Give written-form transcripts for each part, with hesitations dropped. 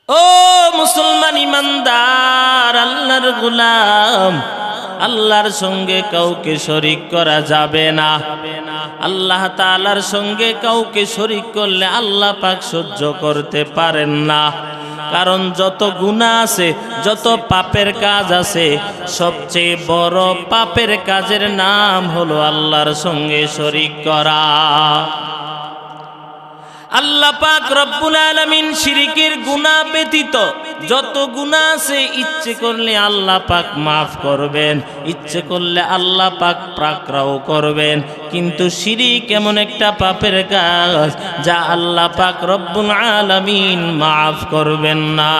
ও মুসলমান ইমানদার, আল্লাহর গোলাম, আল্লাহর সঙ্গে কাউকে শরীক করা যাবে না। আল্লাহ তাআলার সঙ্গে কাউকে শরীক করলে আল্লাহ পাক সহ্য করতে পারেন না। কারণ যত গুনাহ আছে, যত পাপের কাজ আছে, সবচেয়ে বড় পাপের কাজের নাম হলো আল্লাহর সঙ্গে শরীক করা। আল্লাহ পাক রব্বুল আলামিন শিরকের গুনাহ ব্যতীত যত গুনাহ আছে ইচ্ছে করলে আল্লাহ পাক মাফ করবেন, ইচ্ছে করলে আল্লাহ পাক পাকড়াও করবেন। কিন্তু শিরক এমন একটা পাপের কাজ যা আল্লাহ পাক রব্বুল আলামিন মাফ করবেন না।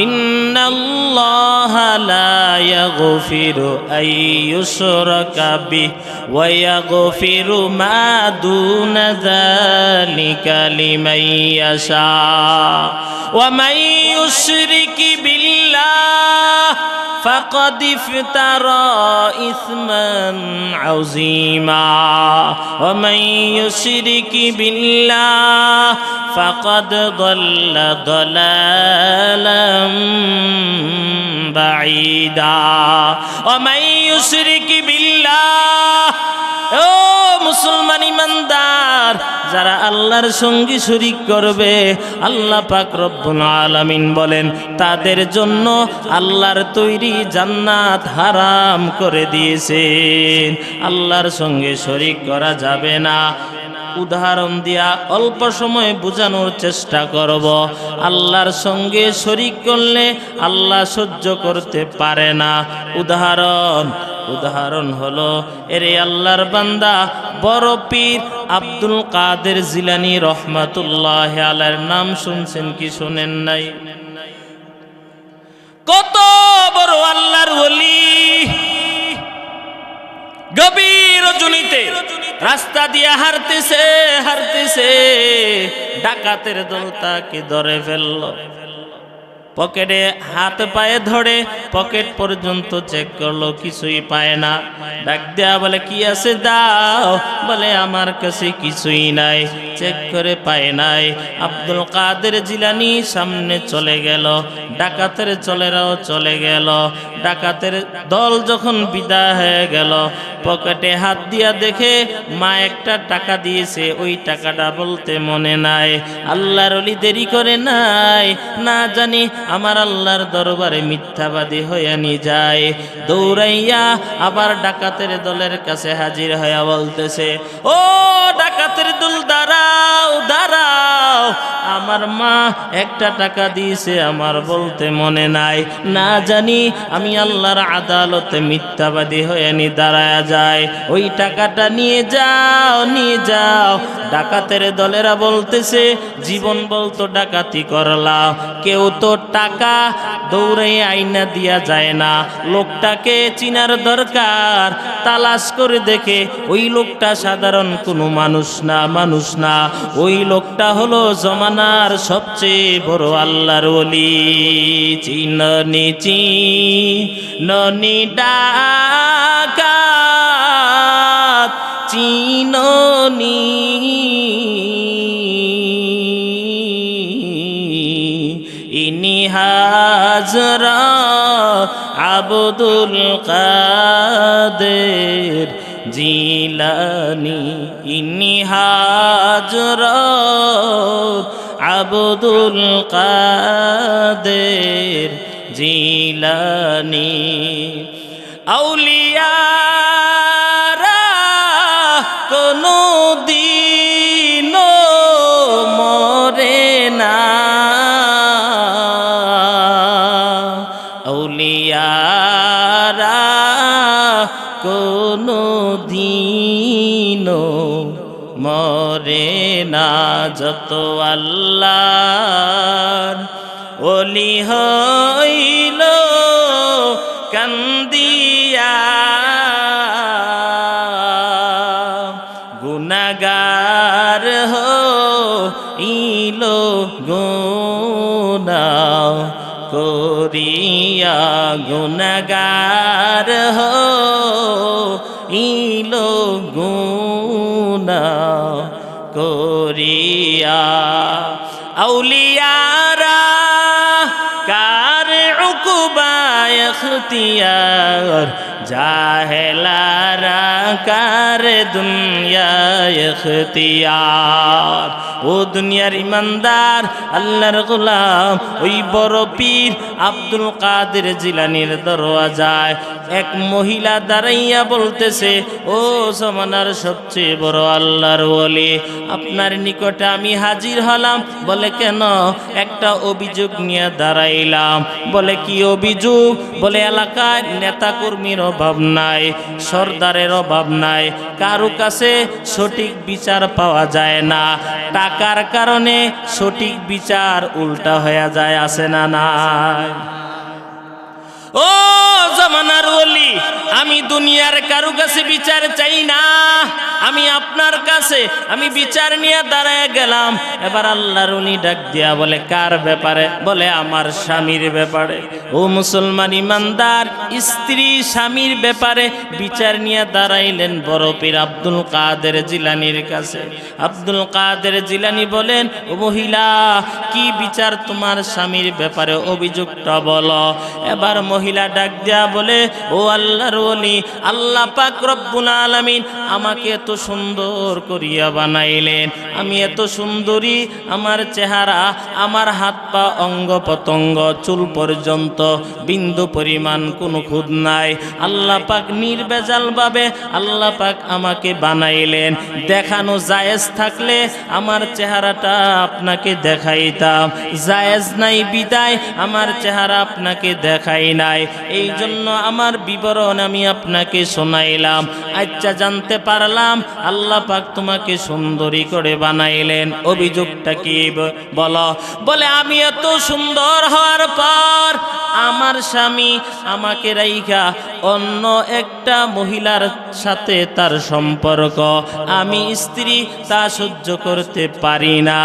ইন্নাল্লাহা লা ইয়াগফিরু আইয়ুশরাকা বিহি ওয়া ইয়াগফিরু মা দুনা যালিকা লিমান ইয়াশা ওয়া মান ইউশরিক বিল্লাহ ফাকাদ ইফতারা ইসমান আযীমা ওয়া মান ইউশরিক বিল্লাহ ফাকাদ দাল্লা দালালাম বাঈদা ওয়া মান ইউশরিক বিল্লাহ। ও মুসলমান ইমানদার, যারা আল্লাহর সঙ্গে শরীক করবে আল্লাহ পাক রব্বুল আলামিন বলেন তাদের জন্য আল্লাহর তৈরি জান্নাত হারাম করে দিয়েছেন। আল্লাহর সঙ্গে শরীক করা যাবে না। উদাহরণ দিয়া অল্প সময় বোঝানোর চেষ্টা করব। আল্লাহর সঙ্গে শরীক করলে আল্লাহ সহ্য করতে পারে না। উদাহরণ হলো, এরে আল্লাহর বান্দা, বড় পীর আব্দুল কাদের জিলানী রহমাতুল্লাহি আলাইহির নাম শুনছেন কি শুনেন নাই? কত বড় আল্লাহর ওলি! গভীর রজনীতে রাস্তা দিয়ে হাঁটতেছে, ডাকাতের দল তাকে ধরে ফেললো। পকেটে হাত পায়ে ধরে পকেট পর্যন্ত চেক করলো, কিছুই পায় না। ডাক দেয়া বলে, কি আছে দাও? বলে, আমার কাছে কিছুই নাই। চেক করে পায় নাই। আব্দুল কাদের জিলানী সামনে চলে গেল, ডাকাতের চলেরাও চলে গেল। ডাকাতের দল যখন বিদায় হয়ে গেল, পকেটে হাত দিয়া দেখে মা একটা টাকা দিয়েছে, ওই টাকাটা বলতে মনে নাই। আল্লাহর ওলি দেরি করে নাই, না জানি আমার আল্লাহর দরবারে মিথ্যাবাদী হইয়া নি যায়। দৌড়াইয়া আবার ডাকাতের দলের কাছে হাজির হইয়া বলতেছে, ও ডাকাতের দল, দাঁড়াও দাঁড়াও, আমার মা একটা টাকা দিয়েছে, আমার বলতে মনে নাই, না জানি আমি আল্লাহর আদালতে মিথ্যাবাদী হয়ে নি দাঁড়ায়া যায়, ওই টাকাটা নিয়ে যাও, নিয়ে যাও। ডাকাতের দলেরা বলতেছে, জীবন বলতো ডাকাতি করলাম, কেউ তো টাকা দৌড়ে আইনা দিয়া যায় না, লোকটাকে চিনার দরকার। তালাশ করে দেখে ওই লোকটা সাধারণ কোনো মানুষ না, ওই লোকটা হলো জমানার সবচেয়ে বড় আল্লাহর ওলি। চিননি ডাকাত, চিননি ইনি হাজরা আব্দুল কাদের জিলানী, ইনি হাজরা আব্দুল কাদের জিলানী। আউলিয়ারা কোনো দিন মরে না, আউলিয়ারা কোনো দিন মরে না। যত আল্লাহর ওলি হইল কান্দিয়া, গুনাহগার হইল গুনাহ করিয়া, গুনাহগার হইল গুনাহ করিয়া। আউলিয়ারা ইখতিয়ার জাহেলারা কারে দুনিয়া ইখতিয়ার। ও দুনিয়ার ইমানদার আল্লাহর গোলাম, ওই বড় পীর আব্দুল কাদের জিলানীর দরওয়াজায় এক মহিলা দাঁড়াইয়া বলতেছে, ও জমানার সবচেয়ে বড় আল্লাহর ওলি, আপনার নিকটে আমি হাজির হলাম। বলে কেন? একটা অভিযোগ নিয়ে দাঁড়াইলাম। বলে কি অভিযোগ? বলে এলাকায় নেতা কর্মীর অভাব নাই, সর্দারের অভাব নাই, কারো কাছে সঠিক বিচার পাওয়া যায় না, টাকার কারণে সঠিক বিচার উল্টা হয়ে যায়, আছে না নাই? ও জামানার ওলি, আমি দুনিয়ার কারো কাছে বিচার চাই না, আমি আপনার কাছে আমি বিচার নিয়ে দাঁড়ায় গেলাম। এবার আল্লাহর ওলি ডাক দিয়া বলে, কার ব্যাপারে? বলে আমার স্বামীর ব্যাপারে। ও মুসলমান ইমানদার, স্ত্রী স্বামীর ব্যাপারে বিচার নিয়ে দাঁড়াইলেন বড় পীর আব্দুল কাদের জিলানীর কাছে। আব্দুল কাদের জিলানী বলেন, ও মহিলা, কি বিচার তোমার স্বামীর ব্যাপারে? অভিযোগটা বলো। এবার মহিলা ডাক দিয়া বলে, ও আল্লাহর ওলি, আল্লাহ পাক রব্বুল আলামিন আমাকে এত সুন্দর করিয়া বানাইলেন, আমি এত সুন্দরী, আমার চেহারা, আমার হাত পা অঙ্গ প্রত্যঙ্গ চুল পর্যন্ত বিন্দু পরিমাণ কোনো খুঁত নাই। আল্লাহ পাক নির্বেজাল ভাবে আল্লাহ পাক আমাকে বানাইলেন। দেখানো জায়েজ থাকলে আমার চেহারাটা আপনাকে দেখাইতাম, জায়েজ নাই বিদায় আমার চেহারা আপনাকে দেখাই নাই। এই জন্য আমার বিবরণ আমি আপনাকে শোনাইলাম। আচ্ছা, জানতে পারলাম আল্লাহ পাক তোমাকে সুন্দরী করে বানাইলেন, অভিযোগটা কি বলো? বলে আমি এত সুন্দর হওয়ার পর আমার স্বামী আমাকে রাইখা অন্য একটা মহিলার সাথে তার সম্পর্ক, আমি স্ত্রী তা সহ্য করতে পারি না।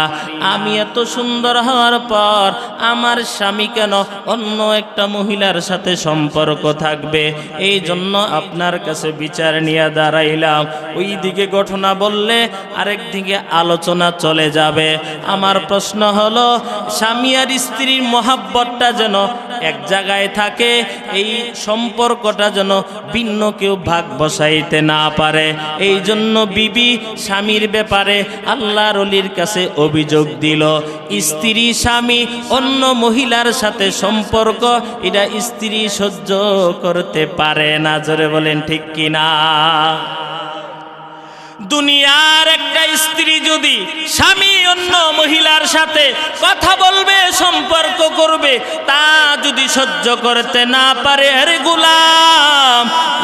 আমি এত সুন্দর হওয়ার পর আমার স্বামী কেন অন্য একটা মহিলার সাথে সম্পর্ক থাকবে? এই জন্য আপনার কাছে বিচার নিয়ে দাঁড়াইলাম। ওই দিকে ঘটনা বললে আরেক দিকে আলোচনা চলে যাবে। আমার প্রশ্ন হলো, স্বামী আর স্ত্রীর মহাব্বতটা যেন এক জায়গায় থাকে, এই সম্পর্কটা যেন ভিন্ন কেউ ভাগ বসাইতে না পারে। এই জন্য বিবি স্বামীর ব্যাপারে আল্লাহর ওলির কাছে অভিযোগ দিল। স্ত্রী স্বামী অন্য মহিলার সাথে সম্পর্ক, এটা স্ত্রী সহ্য করতে পারে না। জোরে বলেন ঠিক কিনা? দুনিয়ার একটা স্ত্রী যদি স্বামী অন্য মহিলার সাথে কথা বলবে, সম্পর্ক করবে, তা যদি সহ্য করতে না পারে, আরে গোলাম,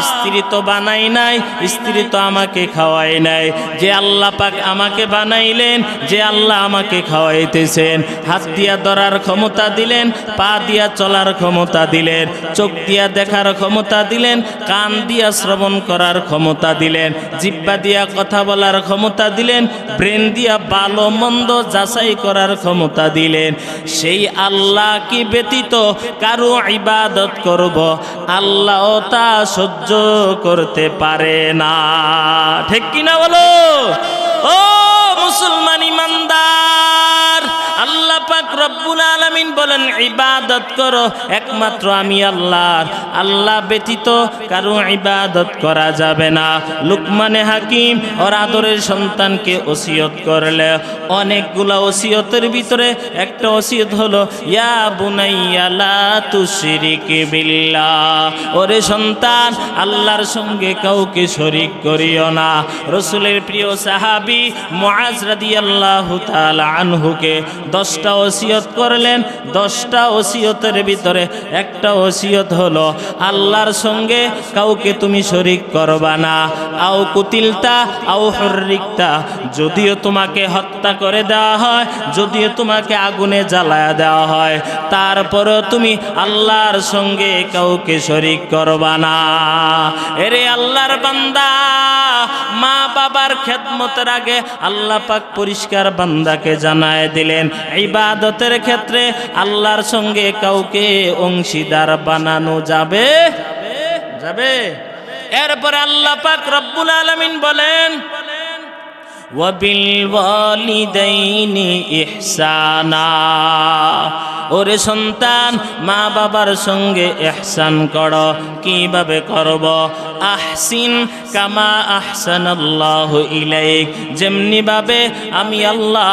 স্ত্রী তো বানাই নাই, স্ত্রী তো আমাকে খাওয়াই নাই। যে আল্লাহ পাক আমাকে বানাইলেন, যে আল্লাহ আমাকে খাওয়াইতেছেন, হাত দিয়া ধরার ক্ষমতা দিলেন, পা দিয়া চলার ক্ষমতা দিলেন, চোখ দিয়া দেখার ক্ষমতা দিলেন, কান দিয়া শ্রবণ করার ক্ষমতা দিলেন, জিহ্বা দিয়া কথা বলার ক্ষমতা দিলেন, ব্রেন দিয়া ভালো মন্দ যাচাই করার ক্ষমতা দিলেন। সেই আল্লাহ কি ব্যতীত কারো ইবাদত করব, আল্লাহ তা সহ্য করতে পারে না। ঠিক কিনা বলো? ও মুসলমান ইমানদার, আল্লাহ পাক রব্বুল আলামিন বলেন, ইবাদত করো একমাত্র আমি আল্লাহর, আল্লাহ ব্যতীত কারো ইবাদত করা যাবে না। লুকমানে হাকিম ওর আদরের সন্তানকে ওসিয়ত করলে, অনেকগুলা ওসিয়তের ভিতরে একটা ওসিয়ত হলো, ইয়া বুনাইয়া লা তুশরিক বিল্লাহ, ওরে সন্তান আল্লাহর সঙ্গে কাউকে শরীক করিও না। রাসূলের প্রিয় সাহাবী মুআজ রাদিয়াল্লাহু তাআলা আনহুকে 10টা ওসিয়ত করলেন। 10টা ওসিয়তের ভিতরে একটা ওসিয়ত হলো, আল্লাহর সঙ্গে কাউকে তুমি শরীক করবা না। আও কুতিলতা আও হুররিকতা, যদিও তোমাকে হত্যা করে দেওয়া হয়, যদিও তোমাকে আগুনে জ্বালায়া দেওয়া হয়, তারপরেও তুমি আল্লাহর সঙ্গে কাউকে শরীক করবা না। এরে আল্লাহর বান্দা, মা বাবার খেদমতের আগে আল্লাহ পাক পরিষ্কার বান্দাকে জানায় দিলেন, ইবাদতের ক্ষেত্রে আল্লাহর সঙ্গে কাউকে অংশীদার বানানো যাবে যাবে। এরপরে আল্লাহ পাক রব্বুল আলামিন বলেন, وبالوالدين إحسانا ওরে সন্তান মা বাবার সঙ্গে ইহসান করো কিভাবে করব আহসিন কামা আহসানাল্লাহু ইলাইক যেমনি ভাবে আমি আল্লাহ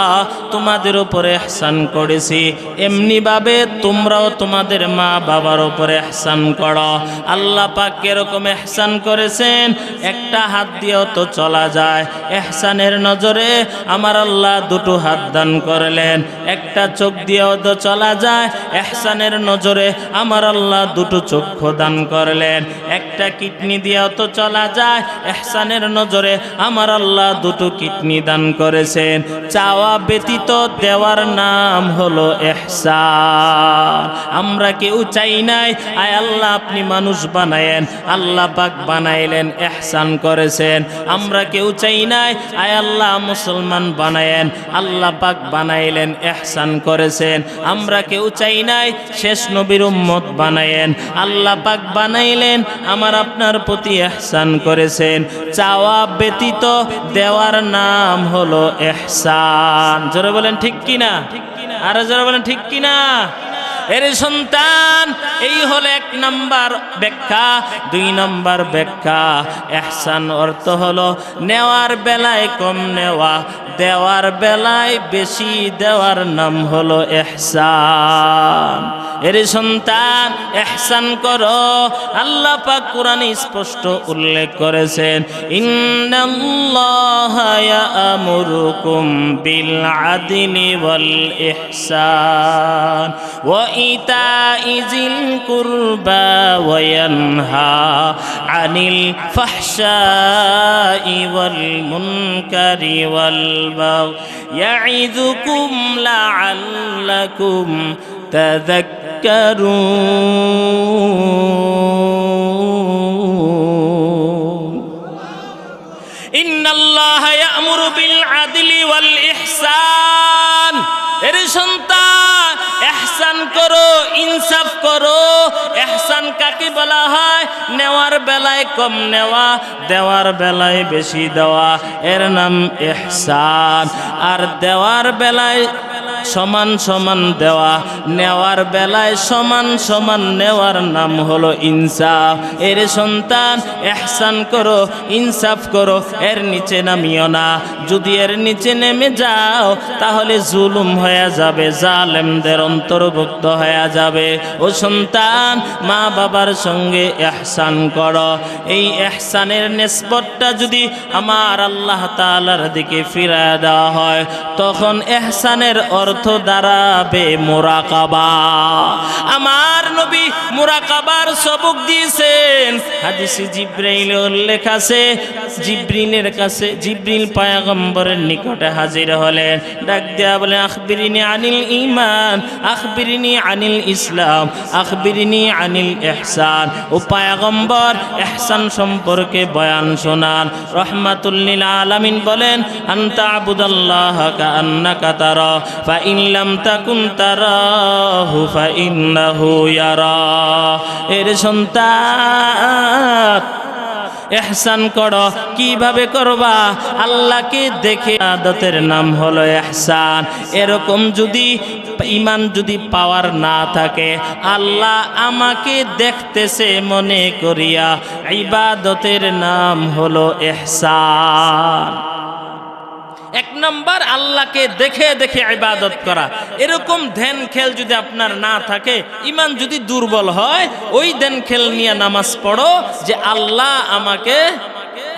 তোমাদের উপরে ইহসান করেছি এমনি ভাবে তোমরাও তোমাদের মা বাবার উপরে ইহসান করো আল্লাহ পাক এরকম ইহসান করেছেন একটা হাত দিয়েও তো চলা যায় ইহসানের নজরে আমার আল্লাহ দুটো হাত দান করলেন একটা চোখ দিয়েও তো চলা যায় ইহসানের নজরে আমার আল্লাহ দুটো চক্ষু দান করলেন একটা কিডনি দিয়েও তো চলা যায় ইহসানের নজরে আমার আল্লাহ দুটো কিডনি দান করেছেন চাওয়া ব্যতীত দেওয়ার নাম হলো ইহসান আমরা কেউ চাই নাই আয় আল্লাহ আপনি মানুষ বানায়েন আল্লাহ পাক বানাইলেন ইহসান করেছেন আমরা কেউ চাই নাই আয় আল্লাহ মুসলমান বানায়েন আল্লাহ পাক বানাইলেন ইহসান করেছেন আমরা কেউ চাই নাই শেষ নবীর উম্মত বানায়েন আল্লাহ পাক বানাইলেন আমার আপনার প্রতি ইহসান করেছেন চাওয়া ব্যতীত দেওয়ার নাম হলো ইহসান জোরে বলেন ঠিক কিনা আরো জোরে বলেন ঠিক কিনা এর সন্তান এই হলো এক নাম্বার ব্যাখ্যা দুই নাম্বার ব্যাখ্যা ইহসান অর্থ হলো নেওয়ার বেলায় কম নেওয়া দেওয়ার বেলায় বেশি দেওয়ার নাম হলো ইহসান এর সন্তান ইহসান করো আল্লাহ পাক কোরআনে স্পষ্ট উল্লেখ করেছেন ইন্নাল্লাহা ইয়া'মুরুকুম বিল আদলি ওয়াল ইহসান ওয়া ইতা'i যিল কুরবা ওয়া ইয়ানহা আনিল ফাহশাই ওয়াল মুনকারি ওয়াল বাগই ইয়া'ইযুকুম লা'আল্লাকুম تذكرون إن الله يأمر بالعدل والإحسان এর সন্তান ইহসান করো ইনসাফ করো ইহসান কাকে বলা হয় নেওয়ার বেলায় কম নেওয়া দেওয়ার বেলায় বেশি দেওয়া এর নাম ইহসান আর দেওয়ার বেলায় সমান সমান দেওয়া নেওয়ার বেলায় সমান সমান নেওয়ার নাম হলো ইনসাফ এর সন্তান ইহসান করো ইনসাফ করো এর নিচে নামিও না যদি এর নিচে নেমে যাও তাহলে জুলুম হয়ে যাবে জালেমদের অন্তর্ভুক্ত হয়ে যাবে ও সন্তান মা বাবার সঙ্গে ইহসান করো এই ইহসানের নিসবতটা যদি আমার আল্লাহ তাআলার দিকে ফিরিয়ে দেওয়া হয় তখন ইহসানের অর্থ দাঁড়াবে মুরাকাবা আমার নবী মুরাকাবার সবক দিয়েছেন হাদিসে জিবরাইলে উল্লেখ আছে জিবরিলের কাছে জিবরিল পয়গম্বরের নিকটে হাজির হলেন ডাক দেয়া বলে আখবিরিনি আনিল ঈমান আখবিরিনি আনিল ইসলাম আখবিরিনি আনিল ইহসান ও পয়গম্বর ইহসান সম্পর্কে বয়ান শোনান রাহমাতুল লিল আলামিন বলেন আনতা আবুদাল্লাহা কাআন্নাকা তারা ফাইন লাম তাকুন তারাহু ফাইন্নাহু ইয়ারা এর সন্তান ইহসান করো কিভাবে করবা আল্লাহকে দেখে ইবাদতের নাম হলো ইহসান এরকম যদি ঈমান যদি পাওয়ার না থাকে আল্লাহ আমাকে দেখতেছে মনে করিয়া ইবাদতের নাম হলো ইহসান এক নম্বর আল্লাহকে দেখে দেখে ইবাদত করা এরকম ধ্যান খেল যদি আপনার না থাকে ঈমান যদি দুর্বল হয় ওই ধ্যান খেল নিয়ে নামাজ পড়ো যে আল্লাহ আমাকে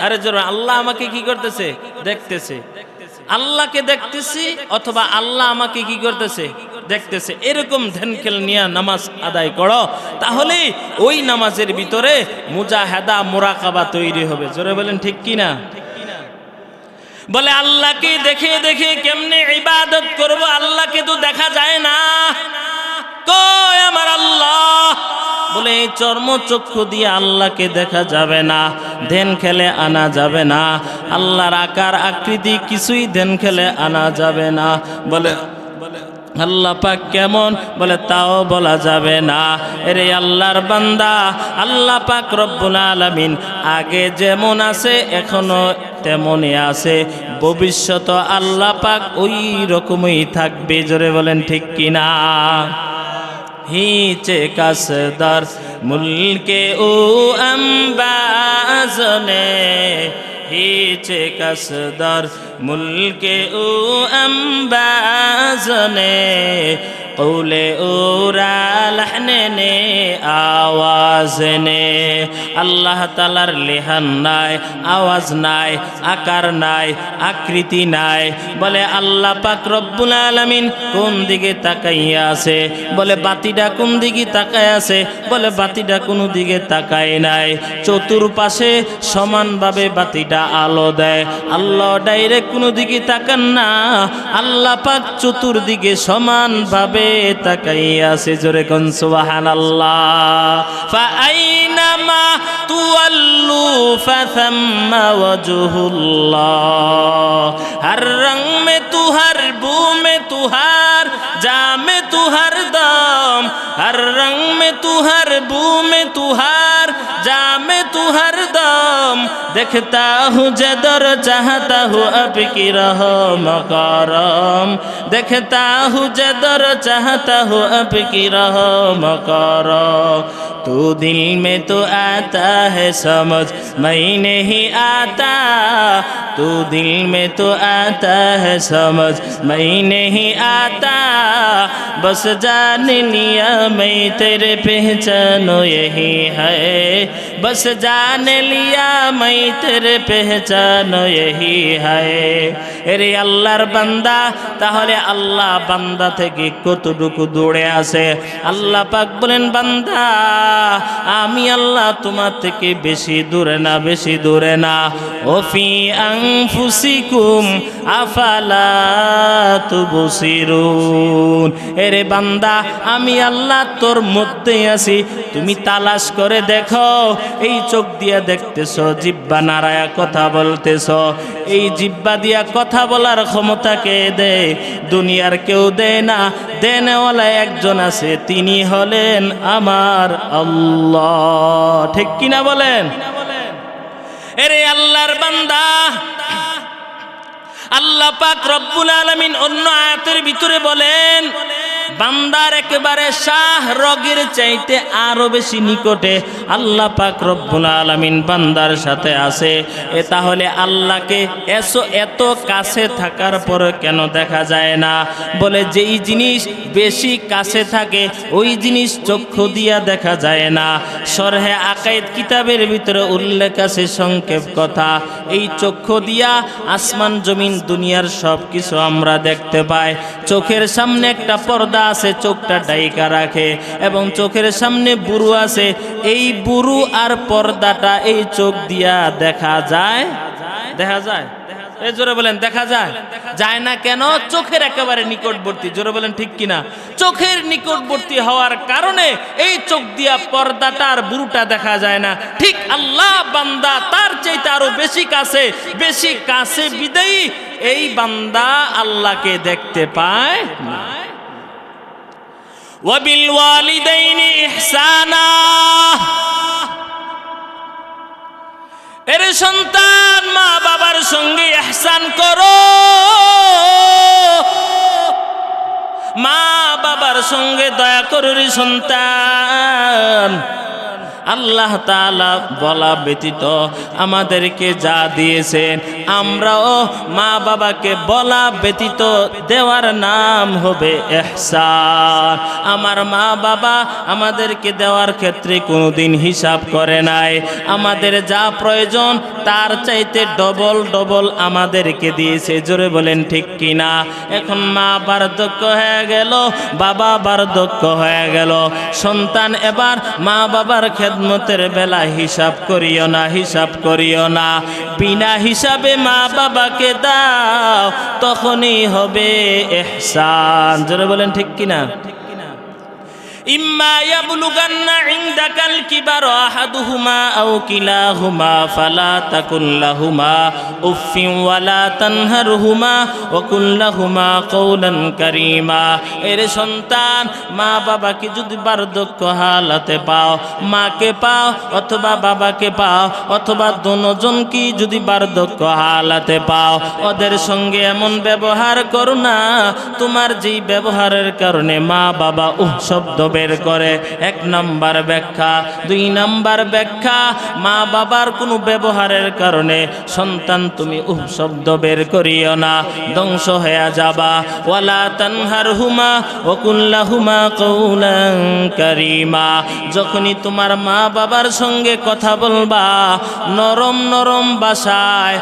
আরে জোরে আল্লাহ আমাকে কি করতেছে দেখতেছে আল্লাহকে দেখতেছি অথবা আল্লাহ আমাকে কি করতেছে দেখতেছে এরকম ধ্যান খেল নিয়ে নামাজ আদায় করো তাহলে ওই নামাজের ভিতরে মুজাহাদা মুরাকাবা তৈরি হবে জোরে বলেন ঠিক কি না বলে আল্লাহকে দেখে দেখে কেমনে ইবাদত করব আল্লাহকে তো দেখা যায় না কই আমার আল্লাহ বলে এই চর্মচক্ষু দিয়ে আল্লাহকে দেখা যাবে না ধ্যান খেলে আনা যাবে না আল্লাহর আকার আকৃতি কিছুই ধ্যান খেলে আনা যাবে না বলে আল্লাহ পাক কেমন বলে তাও বলা যাবে না রে আল্লাহর বান্দা আল্লাহ পাক রব্বুল আলামিন আগে যেমন আছে এখনো তেমনই আছে ভবিষ্যৎ আল্লাহ পাক ওই রকমই থাকবে। জোরে বলেন ঠিক কিনা? হিচে কাসদার মুলকে ও আম্বাজনে, হিচে কাসদার মুলকে ও আম্বাজনে, কৌলে ওরা লহনে নে আওয়াজ নে। আল্লাহ তালার লেহান নাই, আওয়াজ নাই, আকার নাই, আকৃতি নাই। বলে আল্লাহ পাক রব্বুল আলামিন কোন দিকে তাকাইয়া আছে? বলে বাতিটা কোন দিকে তাকায় আছে? বলে বাতিটা কোনো দিকে তাকায় নাই। চতুর্পাশে সমানভাবে বাতিটা আলো দেয়। আল্লাহ ডাইরেক্ট কোনো দিকে তাকান না, আল্লাহ পাক চতুর্দিকে সমানভাবে তাকাইয়া আছে। জোরে কোন সুবহানাল্লাহ। ফাআইনামা তুওয়াল্লু ফাসাম্মা ওয়াজহুল্লাহ। হর রং মে তুহার, বু মে তুহার, जा में तू हर दम, हर रंग में तू हर, बू में तू हर, जा में तू हर दम। देखता हूँ जदर, चाहता हूँ अब की रहम करम। देखता हूँ जदर, चाहता हूँ अब की रहम करम। तू दिल में तो आता है समझ मैं नहीं आता, तू दिल में तो आता है समझ मैं नहीं आता। बस जान लिया मैं तेरे पहचानो यही है, बस जान लिया मैं तेरे पहचानो यही है। এরে আল্লাহর বান্দা, তাহলে আল্লাহ বান্দা থেকে কতটুকু দূরে আছে? আল্লাহ পাক বলেন, বান্দা আমি আল্লাহ তোমার থেকে বেশি দূরে না, বেশি দূরে না। ওফি আনফুসিকুম আফালা তুবসিরুন। এরে বান্দা আমি আল্লাহ তোর মধ্যে আছি, তুমি তালাশ করে দেখো। এই চোখ দিয়া দেখতেছ, জিহ্বা নাড়ায়া কথা বলতেছ। এই জিহ্বা দিয়া কথা বলার ক্ষমতা কে দেয়? দুনিয়ার কেউ দেয় না। দেনেওয়ালা একজন আছে, তিনি হলেন আমার আল্লাহ। ঠিক কিনা বলেন? এরে আল্লাহর বান্দা, আল্লাহ পাক রব্বুল আলামিন অন্য আয়াতের ভিতরে বলেন, বান্দার একেবারে শাহ রগের চাইতে আরো বেশি নিকটে আল্লাহ পাক রব্বুল আলামিন বান্দার সাথে আছে। তাহলে আল্লাহকে এত কাছে থাকার পর কেন দেখা যায় না? বলে যেই জিনিস বেশি কাছে থাকে ওই জিনিস চক্ষু দিয়া দেখা যায় না। শরহে আকায়েদ কিতাবের ভিতরে উল্লেখ আছে সংক্ষেপ কথা, এই চক্ষু দিয়া আসমান জমিন দুনিয়ার সব কিছু আমরা দেখতে পাই। চোখের সামনে একটা পর্দা আছে, চোখটা ডাইকা রাখে, এবং চোখের সামনে বুরু আছে। এই বুরু আর পর্দাটা এই চোখ দিয়া দেখা যায়? দেখা যায়? এই জোরে বলেন, দেখা যায়? যায় না কেন? চোখের একেবারে নিকটবর্তী। জোরে বলেন ঠিক কিনা? চোখের নিকটবর্তী হওয়ার কারণে এই চোখ দিয়া পর্দাটা আর বুরুটা দেখা যায় না। ঠিক আল্লাহ বান্দা তার চাইতে আরো বেশি কাছে, বেশি কাছে বিদায়ী এই বান্দা আল্লাহকে দেখতে পায় না। ওয়াবিল ওয়ালিদাইনি ইহসানা। এরে সন্তান, মা বাবার সঙ্গে ইহসান করো। মা বাবার সঙ্গে দয়া করো রে সন্তান। আল্লাহ তাআলা বলা ব্যতীত আমাদেরকে যা দিয়েছেন, আমরাও মা বাবাকে বলা ব্যতীত দেওয়ার নাম হবে ইহসান। আমার মা বাবা আমাদেরকে দেওয়ার ক্ষেত্রে কোনোদিন হিসাব করে নাই। আমাদের যা প্রয়োজন তার চাইতে ডবল ডবল আমাদেরকে দিয়েছে। জোরে বলেন ঠিক কিনা? এখন মা বার্ধক্য হয়ে গেল, বাবা বার্ধক্য হয়ে গেল, সন্তান এবার মা বাবার খেদমতের বেলা হিসাব করিও না, হিসাব করিও না। বিনা হিসাবে মা বাবাকে দাও, তখনই হবে ইহসান। জোরে বলেন ঠিক কিনা? ইম্মা ইয়াবলুগান্না ইনদাকাল কিবারা আহাদুহুমা আও কিলাহুমা ফালা তাকুল লাহুমা উফফিন ওয়ালা তানহারহুমা ওয়া কুল লাহুমা কওলান কারীমা। এর সন্তান, মা বাবাকে যদি বার্ধক্য হালাতে পাও, মাকে পাও অথবা বাবাকে পাও অথবা দুজনকে যদি বার্ধক্য হালাতে পাও, ওদের সঙ্গে এমন ব্যবহার করো না তোমার যেই ব্যবহারের কারণে মা বাবা শব্দ বের করে। 1 নাম্বার ব্যাখ্যা। 2 নাম্বার ব্যাখ্যা, মা বাবার কোনো ব্যবহারের কারণে সন্তান তুমি শব্দ বের করিও না, ধ্বংস হয়ে যাবা। ওয়ালা তানহারহুমা ওয়া কুল লাহুমা কওলান কারীমা। যখনই তোমার মা বাবার সঙ্গে কথা বলবা, নরম নরম ভাষায়,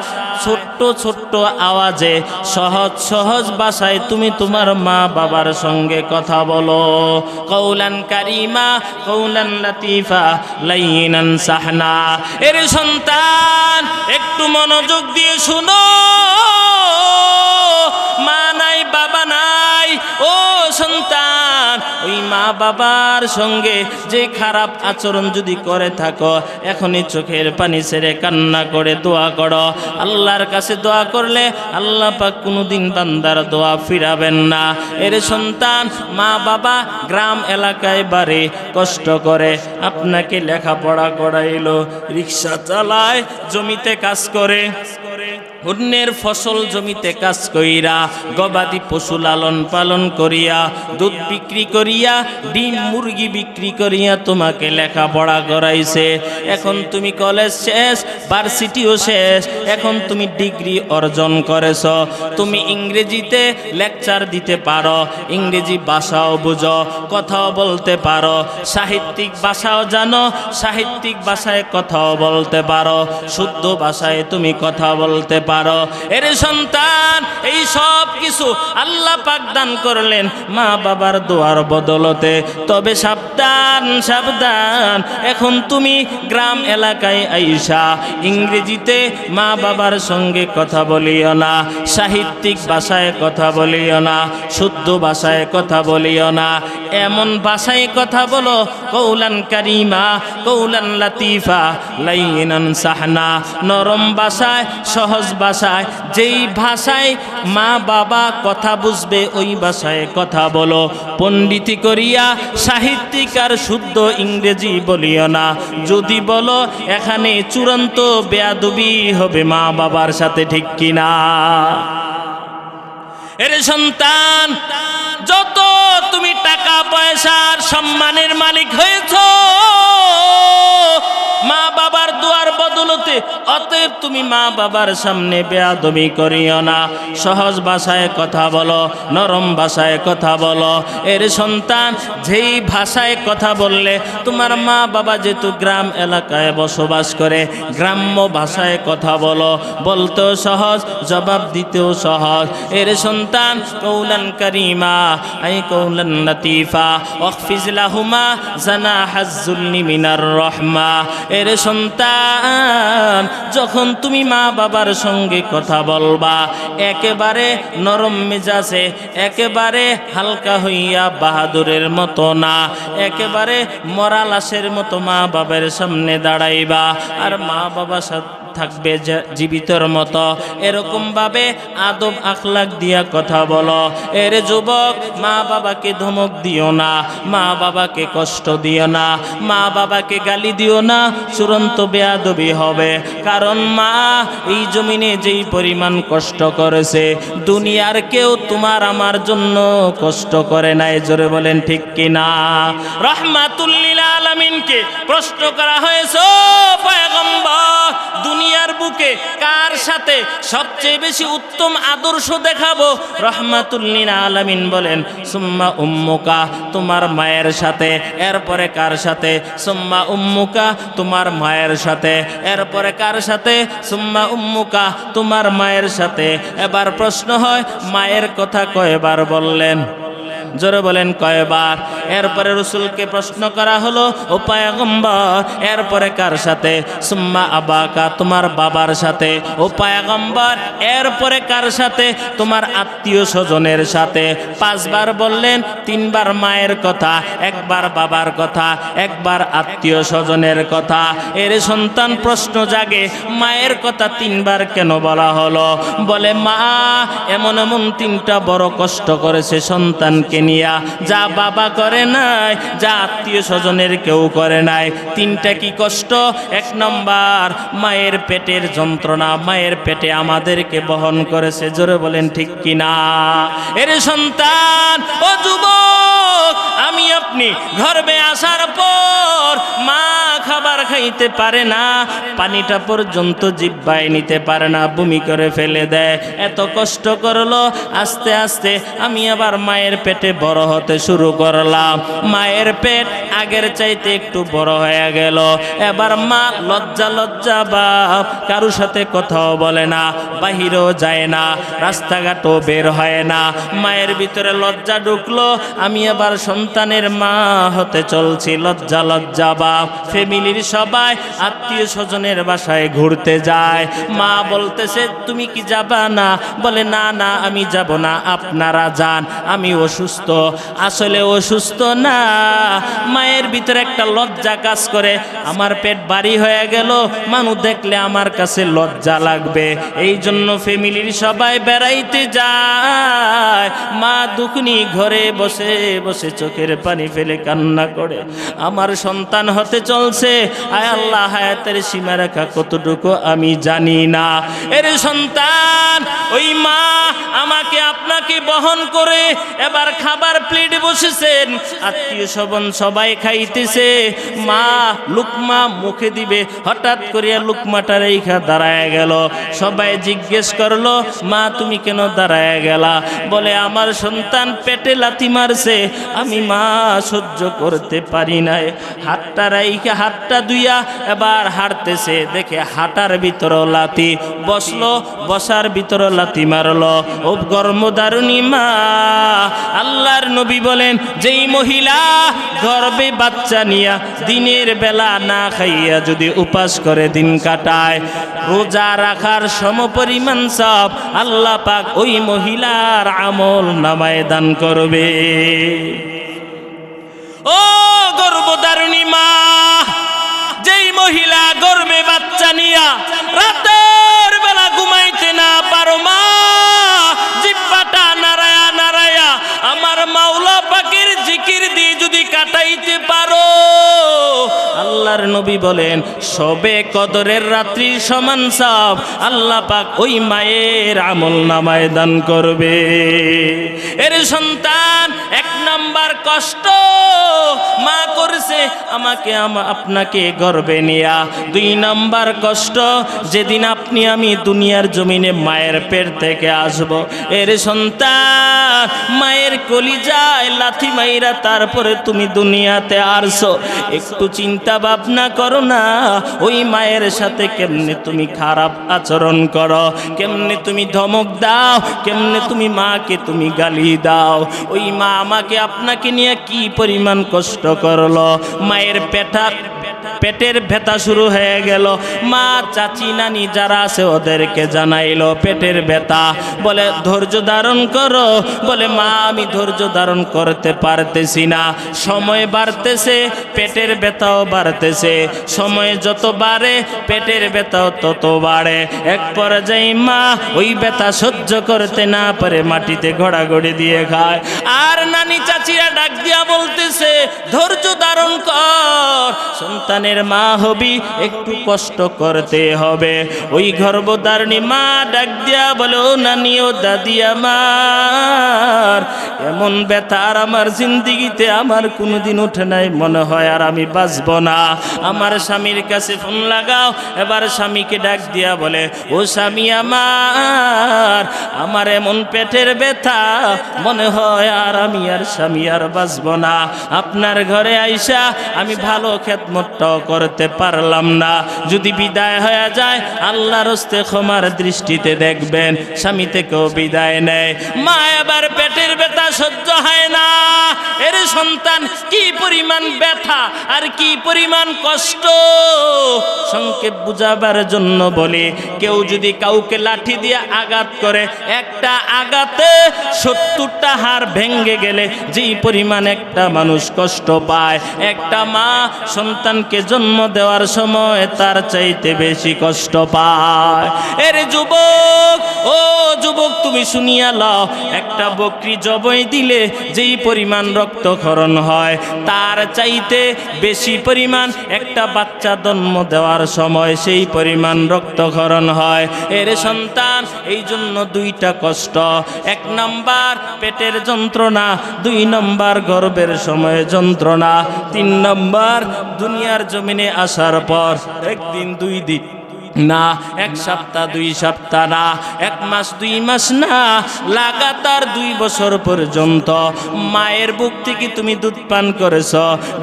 ছোট্ট ছোট্ট আওয়াজে, সহজ সহজ ভাষায় তুমি তোমার মা বাবার সঙ্গে কথা বলো। কওলান কারীমা, কওলান লাতীফা, লাইনান সাহনা। এর সন্তান একটু মনোযোগ দিয়ে শুনো। মা নাই বাবা নাই, ও সন্তান, ওই মা বাবার সঙ্গে যে খারাপ আচরণ যদি করে থাকো, এখনই চোখের পানি ছেড়ে কান্না করে দোয়া করো। আল্লাহর কাছে দোয়া করলে আল্লাহ পাক কোনোদিন বান্দার দোয়া ফিরাবেন না। এর সন্তান, মা বাবা গ্রাম এলাকায় বাড়ি কষ্ট করে আপনাকে লেখাপড়া করাইলো, রিক্সা চালায়, জমিতে কাজ করে, অন্যের ফসল জমিতে কাজ কইরা, গবাদি পশু লালন পালন করিয়া, দুধ বিক্রি করিয়া, ডিম মুরগি বিক্রি করিয়া তোমাকে লেখাপড়া করাইছে। এখন তুমি কলেজ শেষ, ভার্সিটিও শেষ, এখন তুমি ডিগ্রি অর্জন করেছ, তুমি ইংরেজিতে লেকচার দিতে পারো, ইংরেজি ভাষাও বুঝো, কথাও বলতে পারো, সাহিত্যিক ভাষাও জানো, সাহিত্যিক ভাষায় কথাও বলতে পারো, শুদ্ধ ভাষায় তুমি কথা বলতে পারো। এর সন্তান, এই সব কিছু আল্লাহ পাক দান করলেন মা বাবার দোয়ার বদলতে। তবে সাবধান সাবধান, এখন তুমি গ্রাম এলাকায় আইসা ইংরেজিতে মা বাবার সঙ্গে কথা বলিও না, সাহিত্যিক ভাষায় কথা বলিও না, শুদ্ধ ভাষায় কথা বলিও না, এমন ভাষায় কথা বলো কওলান কারীমা, কওলান লাতীফা, লাইনান সাহনা। নরম ভাষায়, সহজ ভাষায়, যেই ভাষায় মা বাবা কথা বুঝবে ওই ভাষায় কথা বলো। পণ্ডিতি করিয়া সাহিত্যিক আর শুদ্ধ ইংরেজি বলিও না। যদি বলো এখানে চূড়ান্ত বেয়াদবি হবে মা বাবার সাথে, ঠিক কিনা? এর সন্তান, যত তুমি টাকা পয়সার সম্মানের মালিক হয়েছ মা বাবার দোয়ার বদলতে, অতএব তুমি মা বাবার সামনে বেয়াদবি করিও না। সহজ ভাষায় কথা বলো, নরম ভাষায় কথা বলো। এর সন্তান, যেই ভাষায় কথা বললে তোমার মা বাবা যেহেতু গ্রাম এলাকায় বসবাস করে, গ্রাম্য ভাষায় কথা বলো, বলতেও সহজ, জবাব দিতেও সহজ। এর সন্তান, কওলান কারীমা আই কওলান লাতীফা, ওয়াখফিজ লাহুমা জানাহাজ যুল্লি মিনার রাহমা। এর সন্তান, যখন তুমি মা বাবার সঙ্গে কথা বলবা, একেবারে নরম মেজাজে, একেবারে হালকা হইয়া বাহাদুরের মতো না, একেবারে মরা লাশের মতো মা বাবার সামনে দাঁড়াইবা। আর মা বাবা থাকবে জীবিতর মতো, এরকম ভাবে আদব আখলাক দিয়া কথা বলো। এর যুবক, মা বাবাকে ধমক দিও না, মা বাবাকে কষ্ট দিও না, মা বাবাকে গালি দিও না, চূড়ান্ত বেয়াদবি হবে। কারণ মা এই জমিনে যেই পরিমাণ কষ্ট করেছে, দুনিয়ার কেউ তোমার আমার জন্য কষ্ট করে নাই। জোরে বলেন ঠিক কিনা? রাহমাতুল লিল আলামিনকে প্রশ্ন করা হয়েছে, ও পয়গম্বর, দুনিয়ার বুকে কার সাথে সবচেয়ে বেশি উত্তম আদর্শ দেখাবো? রাহমাতুল লিল আলামিন বলেন, সুম্মা উম্মুকা, তোমার মায়ের সাথে। এরপরে কার সাথে? সুম্মা উম্মুকা, তোমার মায়ের সাথে। এরপরে কার সাথে? সুম্মা উম্মুকা, তোমার মায়ের সাথে। এবার প্রশ্ন হয়, মায়ের কথা কয়বার বললেন? জোরে বলেন কয়বার? এরপরে রাসূলকে প্রশ্ন করা হলো, ও পয়গম্বর এরপরে কার সাথে? সুম্মা আবাকা, তোমার বাবার সাথে। ও পয়গম্বর এরপরে কার সাথে? তোমার আত্মীয় স্বজনের সাথে। 5 বার বললেন, 3 বার মায়ের কথা, 1 বার বাবার কথা, 1 বার আত্মীয় স্বজনের কথা। এর সন্তান প্রশ্ন জাগে, মায়ের কথা 3 বার কেন বলা হলো? বলে মা এমন এমন 3টা বড় কষ্ট করেছে সন্তানকে নিয়া, যা বাবা করে নাই, যা আত্মীয় স্বজনের কেউ করে নাই। 3টা কি কষ্ট? 1 নম্বর মায়ের পেটের যন্ত্রণা, মায়ের পেটে আমাদেরকে বহন করেছে। জোরে বলেন ঠিক কিনা? এর সন্তান, ও যুবক, আমি আপনি গর্ভে আসার পর মা খাবার খাইতে পারে না, পানিটা পর্যন্ত জিহ্বায় নিতে পারে না, বমি করে ফেলে দেয়। এত কষ্ট করলো, আস্তে আস্তে আমি আবার মায়ের পেটে বড় হতে শুরু করলাম। মায়ের পেট আগের চাইতে একটু বড় হয়ে গেল। এবার মা লজ্জা লজ্জা বাপ, কারো সাথে কথাও বলে না, বাহিরেও যায় না, রাস্তাঘাটও বের হয় না। মায়ের ভিতরে লজ্জা ঢুকলো, আমি আবার সন্তানের মা হতে চলছি। লজ্জা লজ্জা বাপ। ফ্যামিলির সবাই আত্মীয় স্বজনের বাসায় ঘুরতে যায়। মা বলতেছে, তুমি কি যাবা না? বলে না না, আমি যাব না, আপনারা যান, আমি অসুস্থ। আসলে অসুস্থ না, মায়ের ভিতরে একটা লজ্জা কাজ করে। আমার পেট ভারী হয়ে গেল, মানুষ দেখলে আমার কাছে লজ্জা লাগবে, এই জন্য ফ্যামিলির সবাই বেড়াইতে যায়। মা দুখনি ঘরে বসে বসে চোখের পানি ফেলে কান্না করে, আমার সন্তান হতে চলছে, আয় আল্লাহ হায়াতের সীমারেখা কতটুকু আমি জানি না। এর সন্তান, ওই মা আমাকে আপনাকে বহন করে এবার খাবার প্লেটে বসেছেন, আত্মীয় স্বজন সবাই খাইতেছে। মা লুকমা মুখে দিবে, হঠাৎ করিয়া লুকমাটা রেখা দাঁড়ায় গেল। সবাই জিজ্ঞেস করলো, মা তুমি কেন দাঁড়ায় গেলা? বলে আমার সন্তান পেটে লাথি মারছে, আমি মা সহ্য করতে পারি নাই। হাতটা রাইখা হাতটা ধুইয়া এবার হাঁটতেছে, দেখে হাঁটার ভিতরও লাথি, বসলো বসার ভিতরও লাথি মারলো। ও গর্ভধারিণী মা, আল্লাহর নবী বলেন, যেই মহিলা গর্ভে বাচ্চা নিয়া দিনের বেলা না খাইয়া যদি উপাস করে দিন কাটায়, রোজা রাখার সমপরিমাণ সব আল্লাহ পাক ওই মহিলার আমল নামায় দান করবে। ও গর্ভধারিণী মা, যেই মহিলা গর্ভে বাচ্চা নিয়া রাতের বেলা ঘুমাইতে না পারো, মা জিহ্বাটা নাড়ায়া নাড়ায়া আমার মাওলা পাকের জিকির দিয়ে যদি কাটাইতে পারো, আল্লাহর নবী বলেন সবে কদরের রাত্রির সমান সব আল্লাহ পাক ওই মায়ের আমল নামায় দান করবে। এর সন্তান, 1 নাম্বার কষ্ট মা করছে আমাকে আপনাকে গর্ভে নিয়া। 2 নাম্বার কষ্ট যেদিন আপনি আমি দুনিয়ার জমিনে মায়ের পেট থেকে আসব। এর সন্তান, মায়ের কলিজায় লাথি মাইরা তারপরে তুমি দুনিয়াতে আসছো, একটু চিন্তা ভাবনা করো না ওই মায়ের সাথে কেমনে তুমি খারাপ আচরণ করো, কেমনে তুমি ধমক দাও, কেমনে তুমি মাকে তুমি গালি দাও। ওই মা আমাকে আপনাকে নিয়ে কি পরিমাণ কষ্ট করলো। মায়ের পেটের ব্যথা শুরু হয়ে গেল। মা চাচি নানি যারা আছে ওদেরকে জানাইলো পেটের ব্যথা। বলে ধৈর্য ধারণ করো। বলে মা আমি ধৈর্য ধারণ করতে পারতেছি না, সময় বাড়তেছে, পেটের ব্যথাও বাড়তেছে, সময় যত বাড়ে পেটের ব্যথাও তত বাড়ে। এক পর্যায়ে মা ওই ব্যথা সহ্য করতে না পারে মাটিতে ঘোড়াঘড়ি দিয়ে খায়। আর নানি চাচিরা ডাক দিয়া বলতেছে ধৈর্য ধারণ কর, সন্তানের মা হবি, একটু কষ্ট করতে হবে। ওই গর্ভধারিণী মা ডাক দিয়া বলে, ও নানি ও দাদি আমার, এমন ব্যথা আর আমার জিন্দিগিতে আমার কোনোদিন ওঠে নাই, মনে হয় আর আমি বাঁচব না। আমার স্বামীর কাছে ফোন লাগাও। এবার স্বামীকে ডাক দিয়া বলে, ও স্বামী আমার এমন পেটের ব্যথা, মনে হয় আর আমি আর স্বামী আর বাঁচব না। আপনার ঘরে আইসা আমি ভালো খেদমতটাও করতে পারলাম না। যদি বিদায় হয়ে যায় আল্লাহর হস্তে ক্ষমার দৃষ্টিতে দেখবেন। স্বামী থেকেও বিদায় নেয়, মা এবার পেটের ব্যথা সহ্য হয় না। এর সন্তান কি পরিমাণ ব্যথা আর কি পরিমাণ কষ্ট, সংক্ষেপ বুঝাবার জন্য বলি, কেউ যদি কাউকে লাঠি দিয়ে আঘাত করে, একটা আঘাতে 70টা হাড় ভেঙে গেলে যেই পরিমাণ একটা মানুষ কষ্ট পায়, একটা মা সন্তানকে জন্ম দেওয়ার সময় তার চাইতে বেশি কষ্ট পায়। এর যুবক, ও যুবক তুমি শুনিয়া লও, একটা বকরি জবাই দিলে যেই পরিমাণ রক্তক্ষরণ হয় তার চাইতে বেশি পরিমাণ একটা বাচ্চা জন্ম দেওয়ার সময় সেই পরিমাণ রক্তক্ষরণ হয়। এর সন্তান এই জন্য দুইটা কষ্ট, 1 নাম্বার পেটের যন্ত্রণা, 2 নাম্বার গর্ভের সময় যন্ত্রণা, 3 নাম্বার দুনিয়ার জমিনে আসার পর 1 দিন 2 দিন না, 1 সপ্তাহ 2 সপ্তাহ না, 1 মাস 2 মাস না, লাগাতার 2 বছর পর্যন্ত মায়ের বুক থেকে তুমি দুধ পান করেছ,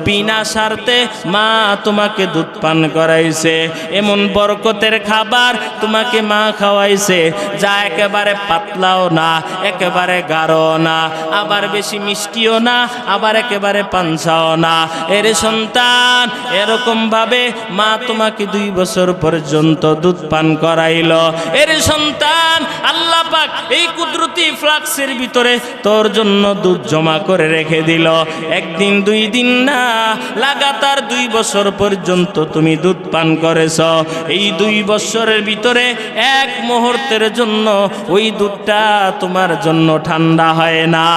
বিনা স্বার্থে মা তোমাকে দুধ পান করাইছে। এমন বরকতের খাবার তোমাকে মা খাওয়াইছে যা একেবারে পাতলাও না, একেবারে গাঢ় না, আবার বেশি মিষ্টিও না, আবার একেবারে পাঞ্চাও না। এর সন্তান এরকম ভাবে মা তোমাকে 2 বছর পর্যন্ত দুধ পান করাইল। এর সন্তান আল্লাহ পাক এই কুদরতি ফ্লাক্সের ভিতরে তোর জন্য দুধ জমা করে রেখে দিল। 1 দিন 2 দিন না, লাগাতার 2 বছর পর্যন্ত তুমি দুধ পান করেছ। এই 2 বছরের ভিতরে 1 মুহূর্তের জন্য ওই দুধটা তোমার জন্য ঠান্ডা হয় না,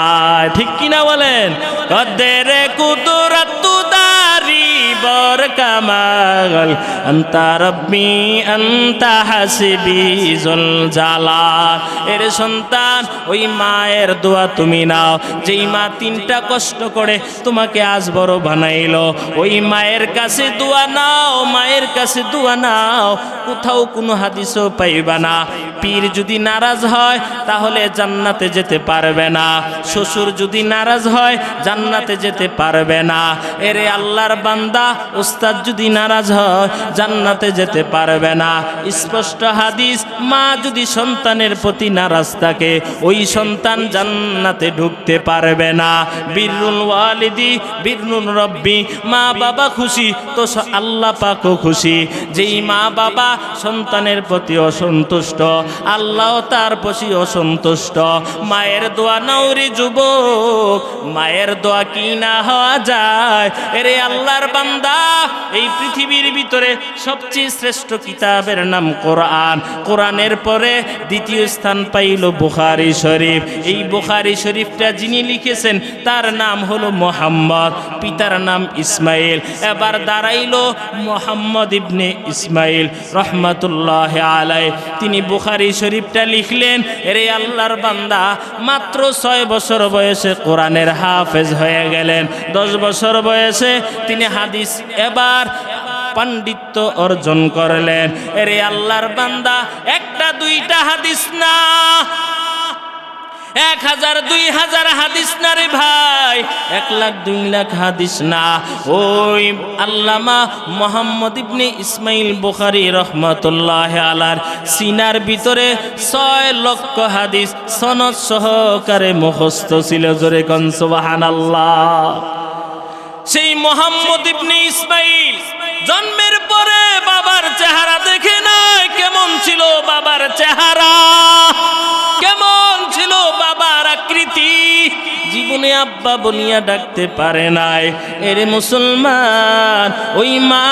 ঠিক কিনা বলেন? কদের কুদরত দারি বর কামাল আন্তা রব্বি আন্তা হাসিবি জুল জালাল। এর সন্তান ওই মায়ের দোয়া তুমি নাও, যেই মা 3টা কষ্ট করে তোমাকে আজ বড় বানাইলো, ওই মায়ের কাছে দোয়া নাও, মায়ের কাছে দোয়া নাও। কোথাও কোনো হাদিসও পাইবা না পীর যদি নারাজ হয় তাহলে জান্নাতে যেতে পারবে না, শ্বশুর যদি নারাজ হয় জান্নাতে যেতে পারবে না। এরে আল্লাহর বান্দা, উস্তাদ যদি নারাজ হয় জান্নাতে যেতে পারবে না। স্পষ্ট হাদিস, মা যদি সন্তানের প্রতি নারাজ থাকে ওই সন্তান জান্নাতে ঢুকতে পারবে না। বিররুল ওয়ালিদি বিররুল রব্বি, মা বাবা খুশি তো আল্লাহ পাকও খুশি। যেই মা বাবা সন্তানের প্রতি অসন্তুষ্ট আল্লাহ তার প্রতি অসন্তুষ্ট। মায়ের দোয়া নাওরি যুবক, মায়ের দোয়া কি না হওয়া যায়? এরে আল্লাহর বান্দা, এই পৃথিবীর ভিতরে সবচেয়ে শ্রেষ্ঠ কিতাবের নাম কোরআন। কোরআনের পরে দ্বিতীয় স্থান পাইল বুখারী শরীফ। এই বুখারী শরীফটা যিনি লিখেছেন তার নাম হলো মুহাম্মদ, পিতার নাম ইসমাইল। এবার দাঁড়াইল মুহাম্মদ ইবনে ইসমাইল রহমাতুল্লাহ আলাইহি, তিনি বুখারী শরীফটা লিখলেন। এরে আল্লাহর বান্দা, মাত্র 6 বছর বয়সে কোরআনের হাফেজ হয়ে গেলেন। 10 বছর বয়সে তিনি হাদিস এবার পাণ্ডিত্য অর্জন করলেন। এরে আল্লাহর বান্দা, 1টা 2টা হাদিস না, 1000 2000 হাদিস না রে ভাই, 1 লাখ 2 লাখ হাদিস না। ওই আল্লামা মুহাম্মদ ইবনে ইসমাইল বুখারী রহমাতুল্লাহ আলাইহি সিনার ভিতরে 6 লক্ষ হাদিস সনদ সহকারে মুখস্থ ছিল। জোরে কোন সুবহানাল্লাহ। সেই মুহাম্মদ ইবনে ইসমাইল জন্মের পরে বাবার চেহারা দেখে নাই। কেমন ছিল বাবার চেহারা, কেমন ছিল বাবার আকৃতি, জীবনে আব্বা বলিয়া ডাকতে পারে নাই। এরে মুসলমান, ওই মা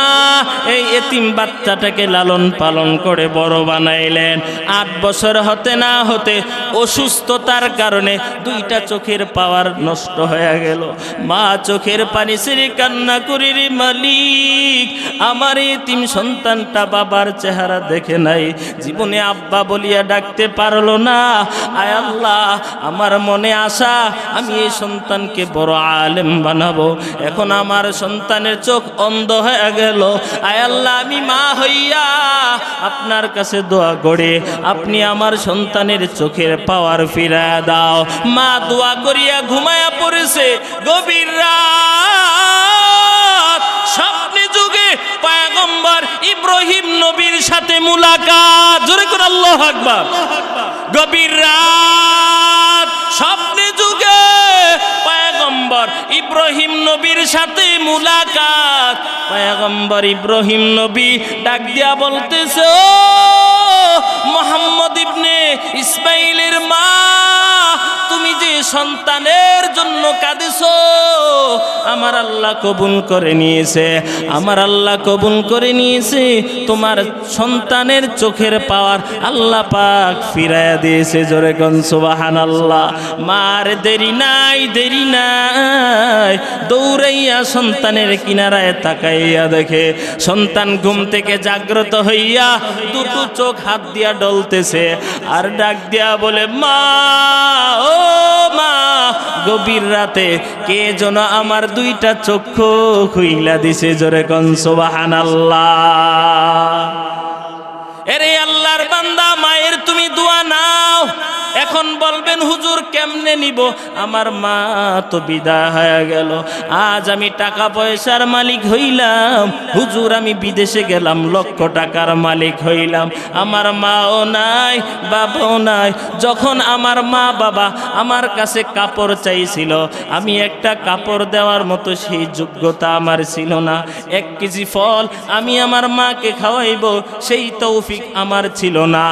এই এতিম বাচ্চাটাকে লালন পালন করে বড় বানাইলেন। 8 বছর হতে না হতে অসুস্থতার কারণে 2টা চোখের পাওয়ার নষ্ট হয়ে গেল। মা চোখের পানি ছেড়ে কান্না করি, রে মালিক, আমার এতিম সন্তানটা বাবার চেহারা দেখে নাই, জীবনে আব্বা বলিয়া ডাকতে পারলো না। আয় আল্লাহ, আমার মনে আশা আমি এই সন্তানকে বড় আলেম বানাবো। এখন আমার সন্তানের চোখ অন্ধ হয়ে গেল। আয় আল্লাহ, আমি মা হইয়া আপনার কাছে দোয়া করি, আপনি আমার সন্তানের চোখের পাওয়ার ফিরায়া দাও। মা দোয়া করিয়া ঘুমায়া পড়েছে। গভীর রাত গভীর রাত স্বপ্নে যুগে পয়গম্বর ইব্রাহিম নবীর সাথে মুলাকাত। পয়গম্বর ইব্রাহিম নবী ডাক দিয়া বলতেছে, ও মুহাম্মদ ইবনে ইসমাইলের মা, তুমি যে সন্তানের জন্য কাঁদেছো, আমার আল্লাহ কবুল করে নিয়েছে, আমার আল্লাহ কবুল করে নিয়েছে। তোমার সন্তানের চোখের পাওয়ার আল্লাহ পাক ফিরাইয়া দিয়েছে। জোরে কোন সুবহানাল্লাহ। মার দেরি নাই, দেরি নাই, দৌড়াইয়া সন্তানের কিনারায় তাকাইয়া দেখে সন্তান ঘুম থেকে জাগ্রত হইয়া দুটো চোখ হাত দিয়া ডলতেছে আর ডাক দিয়া বলে, মা, ও মা, গভীর রাতে কে যেন আমার দুইটা চক্ষু খুইলা দিছে। জোরে কোন সুবহানাল্লাহ। এরে আল্লাহর বান্দা, মায়ের তুমি দোয়া নাও। এখন বলবেন, হুজুর কেমনে নিব? আমার মা তো বিদায় হয়ে গেল, আজ আমি টাকা পয়সার মালিক হইলাম, হুজুর আমি বিদেশে গেলাম, লক্ষ টাকার মালিক হইলাম, আমার মাও নাই, বাবাও নাই। যখন আমার মা বাবা আমার কাছে কাপড় চাইছিল, আমি একটা কাপড় দেওয়ার মতো সেই যোগ্যতা আমার ছিল না। 1 কেজি ফল আমি আমার মাকে খাওয়াইব সেই তৌফিক আমার ছিল না।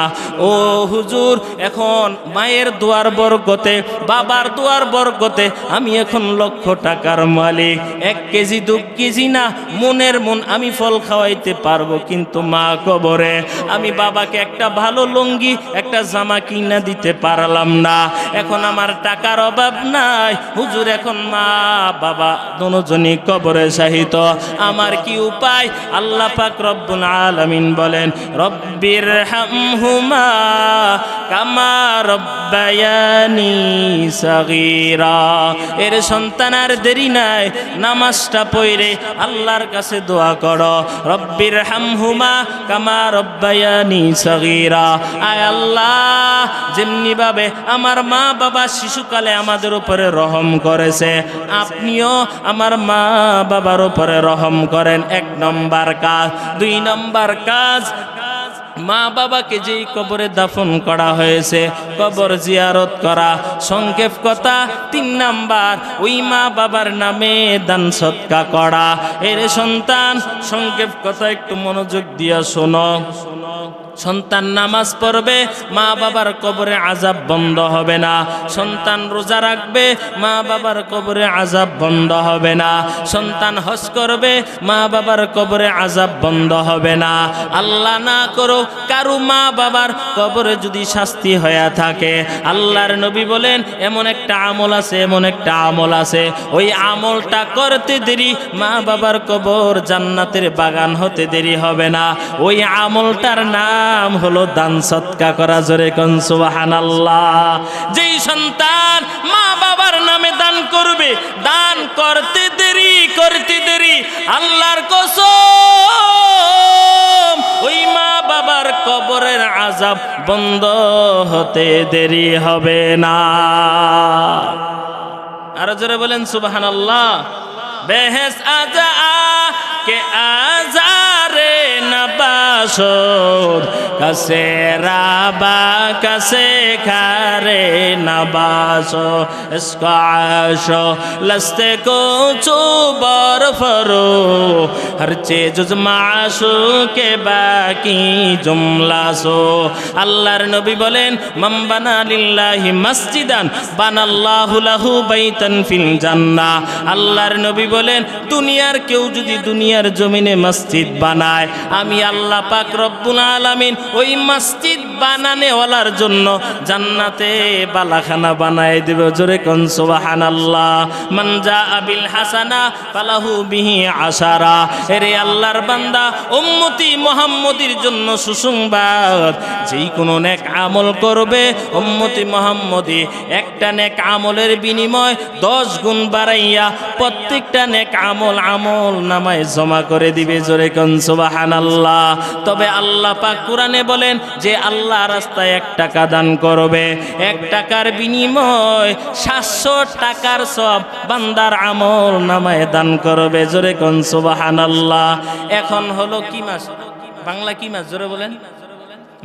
ও হুজুর, এখন মায়ের দোয়ার বরকতে, বাবার দোয়ার বরকতে আমি এখন লক্ষ টাকার মালিক। 1 কেজি 2 কেজি না, মনের মন আমি ফল খাওয়াইতে পারবো, কিন্তু মা কবরে। আমি বাবাকে একটা ভালো লুঙ্গি, একটা জামা কিনা দিতে পারলাম না। এখন আমার টাকার অভাব নাই হুজুর, এখন মা বাবা দুজনই কবরে শাহিত। আমার কি উপায়? আল্লাহ পাক রব্বুল আলামিন বলেন, রব্বির হামহুমা কামা রব্বায়ানি সাগীরা। এর সন্তান আর দেরি নাই, নামাজটা পড়ে আল্লাহর কাছে দোয়া করো, রব্বির হামহুমা কামা রব্বায়ানি সাগীরা। আয় আল্লাহ, যেমনি ভাবে আমার মা বাবা শিশুকালে আমাদের উপরে রহম করেছে, আপনিও আমার মা বাবার উপরে রহম করেন। 1 নম্বর কাজ। 2 নম্বর কাজ, মা বাবাকে যেই কবরে দাফন করা হয়েছে কবর জিয়ারত করা। সংক্ষেপ কথা, 3 নাম্বার, ওই মা বাবার নামে দান সদকা করা। এর সন্তান, সংক্ষেপ কথা একটু মনোযোগ দিয়া শোনো। সন্তান নামাজ পড়বে, মা বাবার কবরে আযাব বন্ধ হবে না। সন্তান রোজা রাখবে, মা বাবার কবরে আযাব বন্ধ হবে না। সন্তান হজ করবে, মা বাবার কবরে আযাব বন্ধ হবে না। আল্লাহ না করো কারো মা বাবার কবরে যদি শাস্তি হয়ে থাকে, আল্লাহর নবী বলেন এমন একটা আমল আছে, এমন একটা আমল আছে, ওই আমলটা করতে দেরি মা বাবার কবর জান্নাতের বাগান হতে দেরি হবে না। ওই আমলটার নাম হলো দান সদকা করা। জোরে কোন সুবহানাল্লাহ। যেই সন্তান মা বাবার নামে দান করবে, দান করতে দেরি, করতে দেরি, আল্লাহর কসম ওই মা বাবার কবরের আযাব বন্ধ হতে দেরি হবে না। আরো জোরে বলেন সুবহানাল্লাহ। বেহেস আজা কে আজারে নবাসদ কাছে রাবা কাছে খারে নবাসো ইসকা আশো লস্তে কো চুবর ফরো হর চীজ মাশু কে বাকি জুমলা সো। আল্লাহর নবী বলেন, মান বানা লিল্লাহি মসজিদান বানাল্লাহু লাহু বাইতান ফিল জান্নাহ। আল্লাহর নবী বলেন, দুনিয়ার কেউ যদি দুনিয়ার জমিনে মসজিদ বানায়, আমি আল্লাহ পাক রব্বুল আলামিন ওই মসজিদ বানানেওয়ালার জন্য জান্নাতে বালাখানা বানায় দেব। জোরে কোন সুবহানাল্লাহ। মান জাআ বিল হাসানা ফালাহু বিহি আশারা। এরে আল্লাহর বান্দা, উম্মতি মুহাম্মদীর জন্য সুসংবাদ, যেই কোনো নেক আমল করবে উম্মতি মুহাম্মদী, একটা নেক আমলের বিনিময় 10 গুণ বাড়াইয়া প্রত্যেকটা নেক আমল আমল নামায় জমা করে দিবে। জোরে কোন সুবহানাল্লাহ। তবে আল্লাহ পাক কোরআনে বলেন যে আল্লাহ রাস্তায় 1 টাকা দান করবে, 1 টাকার বিনিময় 700 টাকার সব বান্দার আমল নামায় দান করবে। জোরে কোন সুবহানাল্লাহ। এখন হলো কি মাস? বাংলা কি মাস? জোরে বলেন।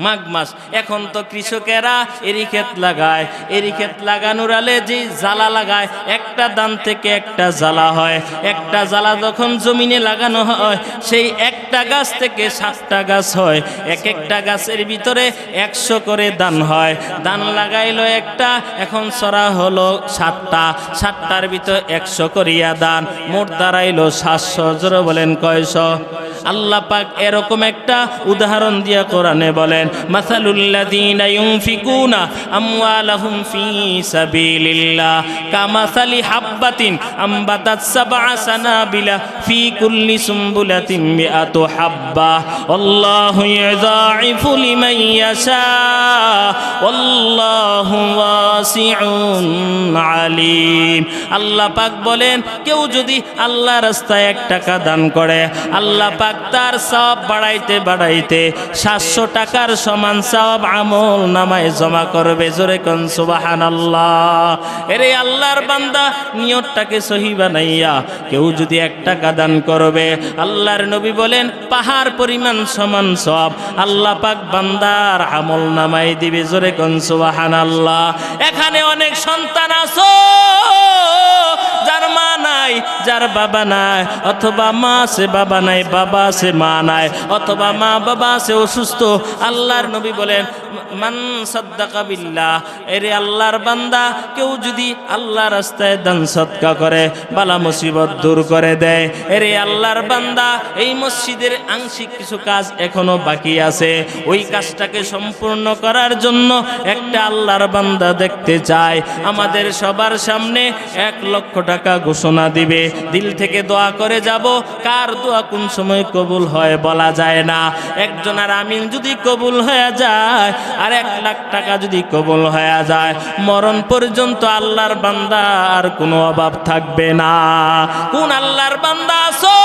মাঘ মাস। এখন তো কৃষকেরা এরি ক্ষেত লাগায়, এরি ক্ষেত লাগানোর আলে যে জ্বালা লাগায়, একটা দান থেকে একটা জ্বালা হয়। একটা জ্বালা যখন জমিনে লাগানো হয়, সেই একটা গাছ থেকে 7টা গাছ হয়। এক একটা গাছের ভিতরে 100 করে দান হয়। দান লাগাইলো একটা, এখন ছড়া হলো 7টা, 7টার ভিতরে 100 করিয়া দান, মোট দাঁড়াইলো 700। জোরে বলেন কয়শো? আল্লাহ পাক এরকম একটা উদাহরণ দিয়া কোরআনে বলেন, মাসালুল্লাযীনা ইউনফিকুনা আমওয়ালাহুম ফী সাবিলিল্লাহ কামাসালি হাববাতিন আমবাতাত সাবআ সানাবিলা ফী কুল্লি সুমবুলাতিন মিআতু হাব্বা আল্লাহু ইযআইফু লিমান ইয়াশা আল্লাহু ওয়াসিউন আলীম। আল্লাহ পাক বলেন, কেউ যদি আল্লাহ রাস্তায় 1 টাকা দান করে, আল্লাহ পাক তার সওয়াব বাড়াইতে বাড়াইতে 700 টাকার সমান সওয়াব আমল নামায় জমা করবে। জোরে কোন সুবহানাল্লাহ। এরে আল্লাহর বান্দা, নিয়তটাকে সহি বানাইয়া কেউ যদি 1 টাকা দান করবে, আল্লাহর নবী বলেন পাহাড় পরিমাণ সমান সওয়াব আল্লাহ পাক বান্দার আমল নামায় দিবে। জোরে কোন সুবহানাল্লাহ। এখানে অনেক সন্তান আছো যার মা নাই, যার বাবা নাই, অথবা মা আছে বাবা নাই, বাবা আছে মা নাই, অথবা মা বাবা আছে অসুস্থ। আল্লাহর নবী বলেন, মান সাদ্দাকা বিল্লাহ, এরে আল্লাহর বান্দা, কেউ যদি আল্লাহ রাস্তায় দান সদকা করে, বালা মুসিবত দূর করে দেয়। এরে আল্লাহর বান্দা, এই মসজিদের আংশিক কিছু কাজ এখনো বাকি আছে, ওই কাজটাকে সম্পূর্ণ করার জন্য একটা আল্লাহর বান্দা দেখতে চায়। আমাদের সবার সামনে 1 লক্ষ টাকা ঘোষণা দিবে। দিল থেকে দোয়া করে যাব। কার দোয়া কোন সময় কবুল হয় বলা যায় না। একজনের আমিন যদি কবুল হয়ে যায়, আর 1 লাখ টাকা যদি কবুল হয়ে যায়, মরণ পর্যন্ত আল্লাহর বান্দা আর কোনো অভাব থাকবে না। কোন আল্লাহর বান্দা আছো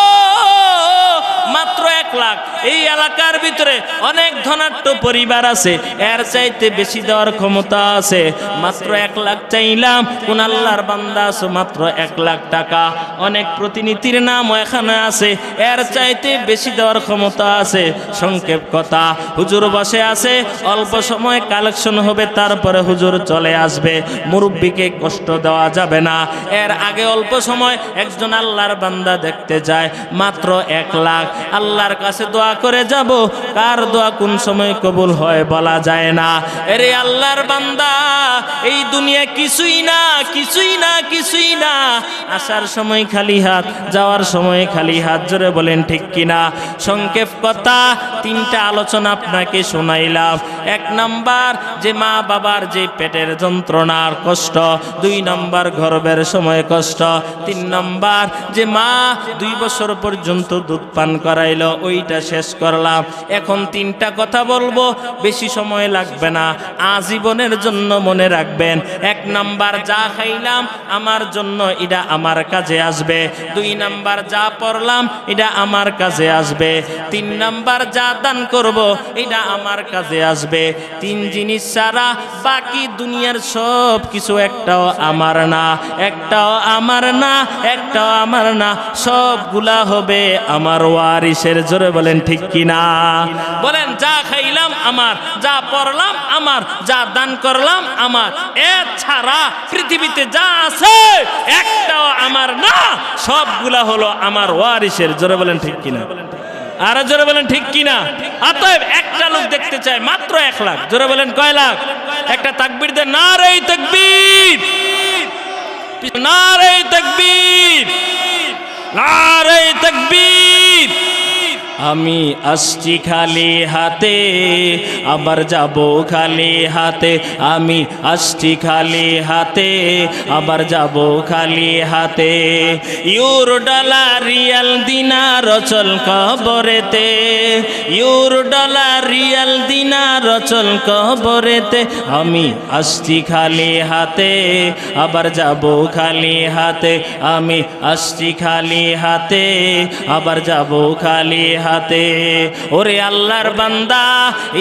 মাত্র 1 লাখ? এই এলাকার ভিতরে অনেক ধনাঢ্য পরিবার আছে, এর চাইতে বেশি দেওয়ার ক্ষমতা আছে। মাত্র 1 লাখ চাইলাম। কোন আল্লাহর বান্দা আছো মাত্র 1 লাখ টাকা? অনেক প্রতিনিধির নাম এখানে আছে, এর চাইতে বেশি দেওয়ার ক্ষমতা আছে। সংক্ষেপ কথা, হুজুর বসে আছে, অল্প সময় কালেকশন হবে, তারপরে হুজুর চলে আসবে। মুরব্বীকে কষ্ট দেওয়া যাবে না। এর আগে অল্প সময় একজন আল্লাহর বান্দা দেখতে যায়, মাত্র 1 লাখ। আল্লাহর কাছে দোয়া করে যাব, কার দোয়া কোন সময় কবুল হয় বলা যায় না। এরে আল্লাহর বান্দা, এই দুনিয়া কিছুই না, কিছুই না, কিছুই না। আসার সময় খালি হাত, যাওয়ার সময় খালি হাত। জোরে বলেন ঠিক কিনা? সংক্ষেপ কথা, 3টা আলোচনা আপনাকে শোনাইলাম। 1 নাম্বার, যে মা বাবার যে পেটের যন্ত্রণার কষ্ট। 2 নাম্বার, গর্ভের সময় কষ্ট। 3 নাম্বার, যে মা 2 বছর পর্যন্ত দুধ পান করাইলো, ওইটা শেষ করলাম। এখন 3টা কথা বলবো, বেশি সময় লাগবে না, আজীবনের জন্য মনে রাখবেন। 1 নাম্বার, যা খাইলাম আমার জন্য, এটা আমার কাজে আসবে। 2 নাম্বার, যা পড়লাম এটা আমার কাজে আসবে। 3 নাম্বার, যা দান করব এটা আমার কাজে আসবে। 3 জিনিস ছাড়া বাকি দুনিয়ার সব কিছু একটাও আমার না, একটাও আমার না, একটাও আমার না। সবগুলা হবে আমার ওয়ারিসের। জোরে বলেন ঠিক কিনা? বলেন, যা খাইলাম আমার, যা পড়লাম আমার, যা দান করলাম আমার। এছাড়া পৃথিবীতে যা আছে একটাও আমার না, সবগুলা হলো আমার ওয়ারিসের। জোরে বলেন ঠিক কিনা? আর জোরে বলেন ঠিক কিনা? অতএব একটা লোক দেখতে চায় মাত্র 1 লাখ। জোরে বলেন কয় লাখ? একটা তাকবীর দেন, নারে তাকবীর, নারে তাকবীর, নারে তাকবীর। আমি আসছি খালি হাতে, আবার যাব খালি হাতে। আমি আসছি খালি হাতে, আবার যাব খালি হাতে। ইউরো ডলার রিয়াল দিনার অচল কবরেতে, ইউরো ডলার রিয়াল দিনার অচল কবরেতে। আমি আসছি খালি হাতে, আবার যাব খালি হাতে। আমি আসছি খালি হাতে, আবার যাব খালি হাতে। ওরে আল্লাহর বান্দা,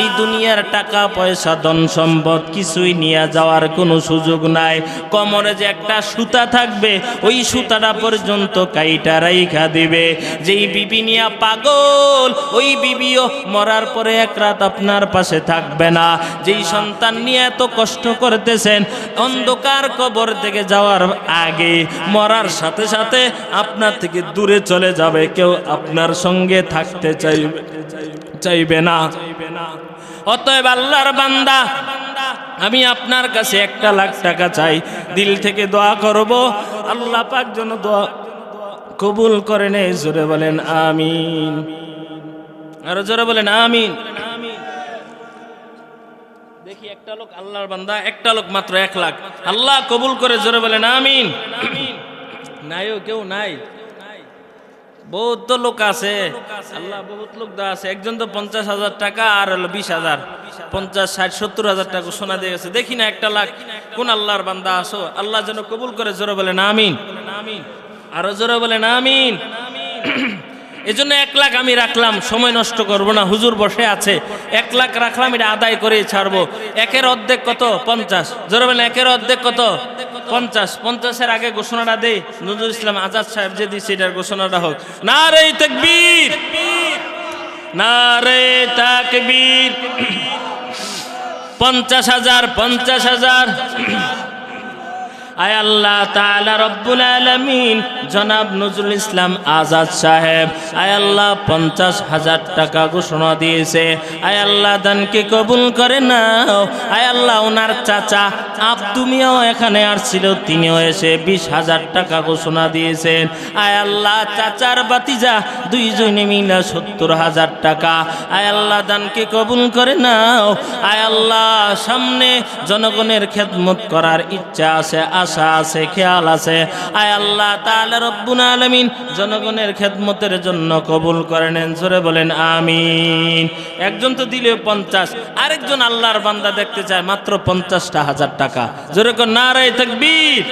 এই দুনিয়ার টাকা পয়সা ধন সম্পদ কিছুই নিয়ে যাওয়ার কোনো সুযোগ নাই। কোমরে যে একটা সুতা থাকবে, ওই সুতাটা পর্যন্ত কাইটা রাইখা দিবে। যেই বিবি নিয়া পাগল, ওই বিবিও মরার পরে এক রাত আপনার পাশে থাকবে না। যেই সন্তান নিয়ে এত কষ্ট করতেছেন, অন্ধকার কবর থেকে যাওয়ার আগে মরার সাথে সাথে আপনার থেকে দূরে চলে যাবে, কেউ আপনার সঙ্গে থাকতে চাইবে না। অতএব আল্লাহর বান্দা, আমি আপনার কাছে 1 লাখ টাকা চাই, দিল থেকে দোয়া করব, আল্লাহ পাক যেন দোয়া কবুল করে নেয়। জোরে বলেন আমিন, আরো জোরে বলেন আমিন। দেখি একটা লোক, আল্লাহর বান্দা একটা লোক মাত্র 1 লাখ, আল্লাহ কবুল করে, জোরে বলেন আমিন। নাইও কেউ নাই, বহুত তো লোক আছে, আল্লাহ বহুত লোক দা আছে। একজন তো 50,000 টাকা আর হলো 20,000, 50, 60, 70,000 টাকা ঘোষণা দিয়ে গেছে। দেখি না 1 লাখ কোন আল্লাহর বান্দা আসো, আল্লাহ যেন কবুল করে, জোরে বলেন আমিন, আরো জোরে বলেন আমিন। এজন্য 1 লাখ আমি রাখলাম, সময় নষ্ট করব না। হুজুর বসে আছে, 1 লাখ রাখলাম, এটা আদায় করে ছাড়বো। 1-এর অর্ধেক কত? 50। জোরে বলেন 1-এর অর্ধেক কত? 50। 50-এর আগে ঘোষণাটা দেই, নজরুল ইসলাম আজাদ সাহেব যে দিচ্ছে এটার ঘোষণাটা হোক। নারে তাকবীর, নারে তাকবীর। 50,000, 50,000। আয় আল্লাহ তাআলা রব্বুল আলামিন, জনাব নজরুল ইসলাম আজাদ সাহেব আয় আল্লাহ 50,000 টাকা ঘোষণা দিয়েছে। আয় আল্লাহ দানকে কবুল করে নাও। আয় আল্লাহ ওনার চাচা আব্দু মিয়াও এখানে আসছিল, তিনিও এসে 20,000 টাকা ঘোষণা দিয়েছেন। আয় আল্লাহ চাচার বাতিজা দুইজনে মিলে 70,000 টাকা। আয় আল্লাহ দানকে কবুল করে নাও। আয় আল্লাহ সামনে জনগণের খেদমত করার ইচ্ছা আছে, আশা আছে, খেয়াল আছে। আয় আল্লাহ তাআলা রব্বুল আলামিন জনগণের খেদমতের জন্য কবুল করে নেন। জোরে বলেন আমিন। একজন তো দিলে 50, আরেকজন আল্লাহর বান্দা দেখতে চায় মাত্র 50,000 টাকা। জোরে কোন নারে তাকবীর।